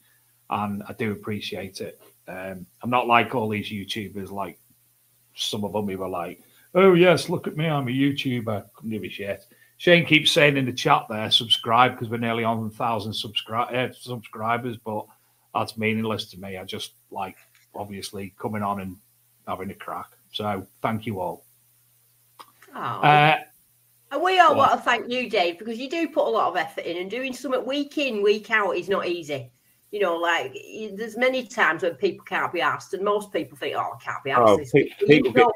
And I do appreciate it. I'm not like all these YouTubers, like some of them who were like, oh, yes, look at me, I'm a YouTuber. Couldn't give a shit. Shane keeps saying in the chat there, subscribe, because we're nearly on 1,000 subscribers, but that's meaningless to me. I just like, obviously, coming on and having a crack. So thank you all. And we all want to thank you, Dave, because you do put a lot of effort in, and doing something week in, week out is not easy. You know, like there's many times when people can't be asked, and most people think, "Oh, I can't be asked." People get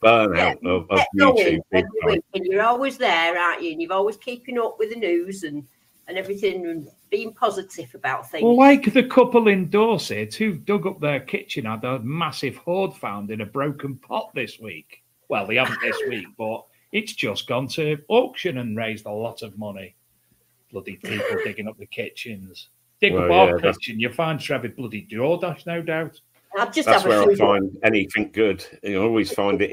burnout of YouTube. Every week, and you're always there, aren't you? And you're always keeping up with the news and everything, and being positive about things. Like the couple in Dorset who dug up their kitchen, had a massive hoard found in a broken pot this week. Well, they haven't this week, but it's just gone to auction and raised a lot of money. Bloody people digging up the kitchens. Dig up our kitchen, you'll find Trevor bloody DoorDash, no doubt. That's where I find anything good. You always find it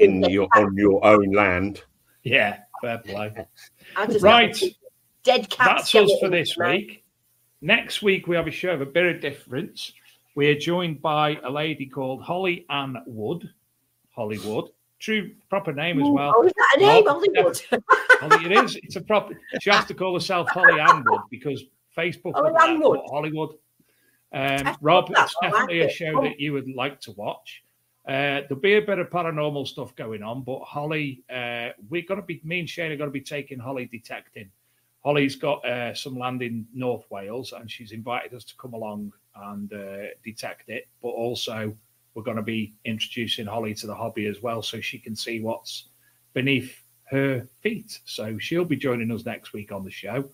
on your own land. Yeah, fair play. Right, that's us for this week. Next week, we have a show of a bit of difference. We are joined by a lady called Holly Ann Wood. Hollywood. True proper name as well. Oh, is that a name, Hollywood? Holly, it is. It's a proper. She has to call herself Holly Ann Wood because Facebook Hollywood. Rob, it's definitely a show that you would like to watch. There'll be a bit of paranormal stuff going on, but Holly, me and Shane are going to be taking Holly detecting. Holly's got some land in North Wales, and she's invited us to come along and detect it. But also, we're going to be introducing Holly to the hobby as well, so she can see what's beneath her feet. So she'll be joining us next week on the show.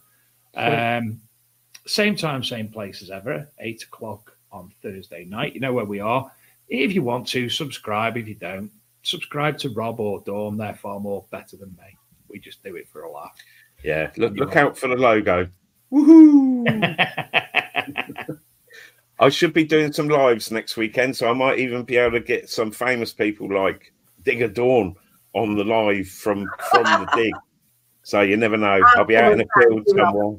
Same time, same place as ever, 8 o'clock on Thursday night. You know where we are. If you want to, subscribe. If you don't, subscribe to Rob or Dawn. They're far more better than me. We just do it for a laugh. Yeah, look out for the logo. Woohoo! I should be doing some lives next weekend, so I might even be able to get some famous people like Digger Dawn on the live from the dig. So you never know. I'll be out in the field somewhere.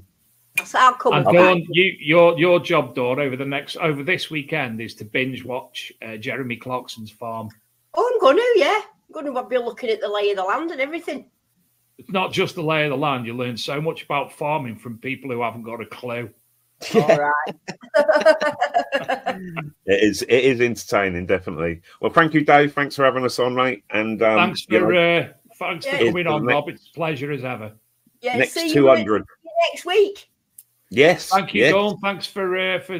So I'll come. And Dawn, your job, Dawn, over this weekend is to binge watch Jeremy Clarkson's farm. Oh, I'm going to, yeah. I'm going to be looking at the lay of the land and everything. It's not just the lay of the land. You learn so much about farming from people who haven't got a clue. All right. It is entertaining, definitely. Well, thank you, Dave. Thanks for having us on, mate. And thanks for coming on, Rob. It's a pleasure as ever. Yeah, next see 200 you next week. Yes. Thank you, Dawn. Thanks for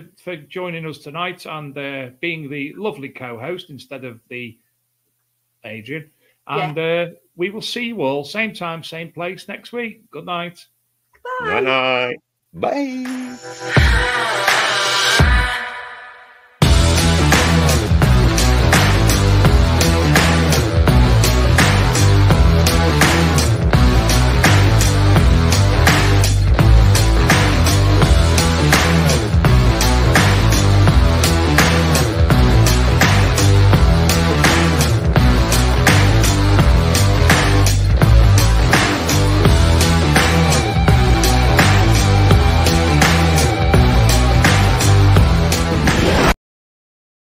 joining us tonight and being the lovely co-host instead of the Adrian. And we will see you all same time, same place next week. Good night. Bye. Night. Bye.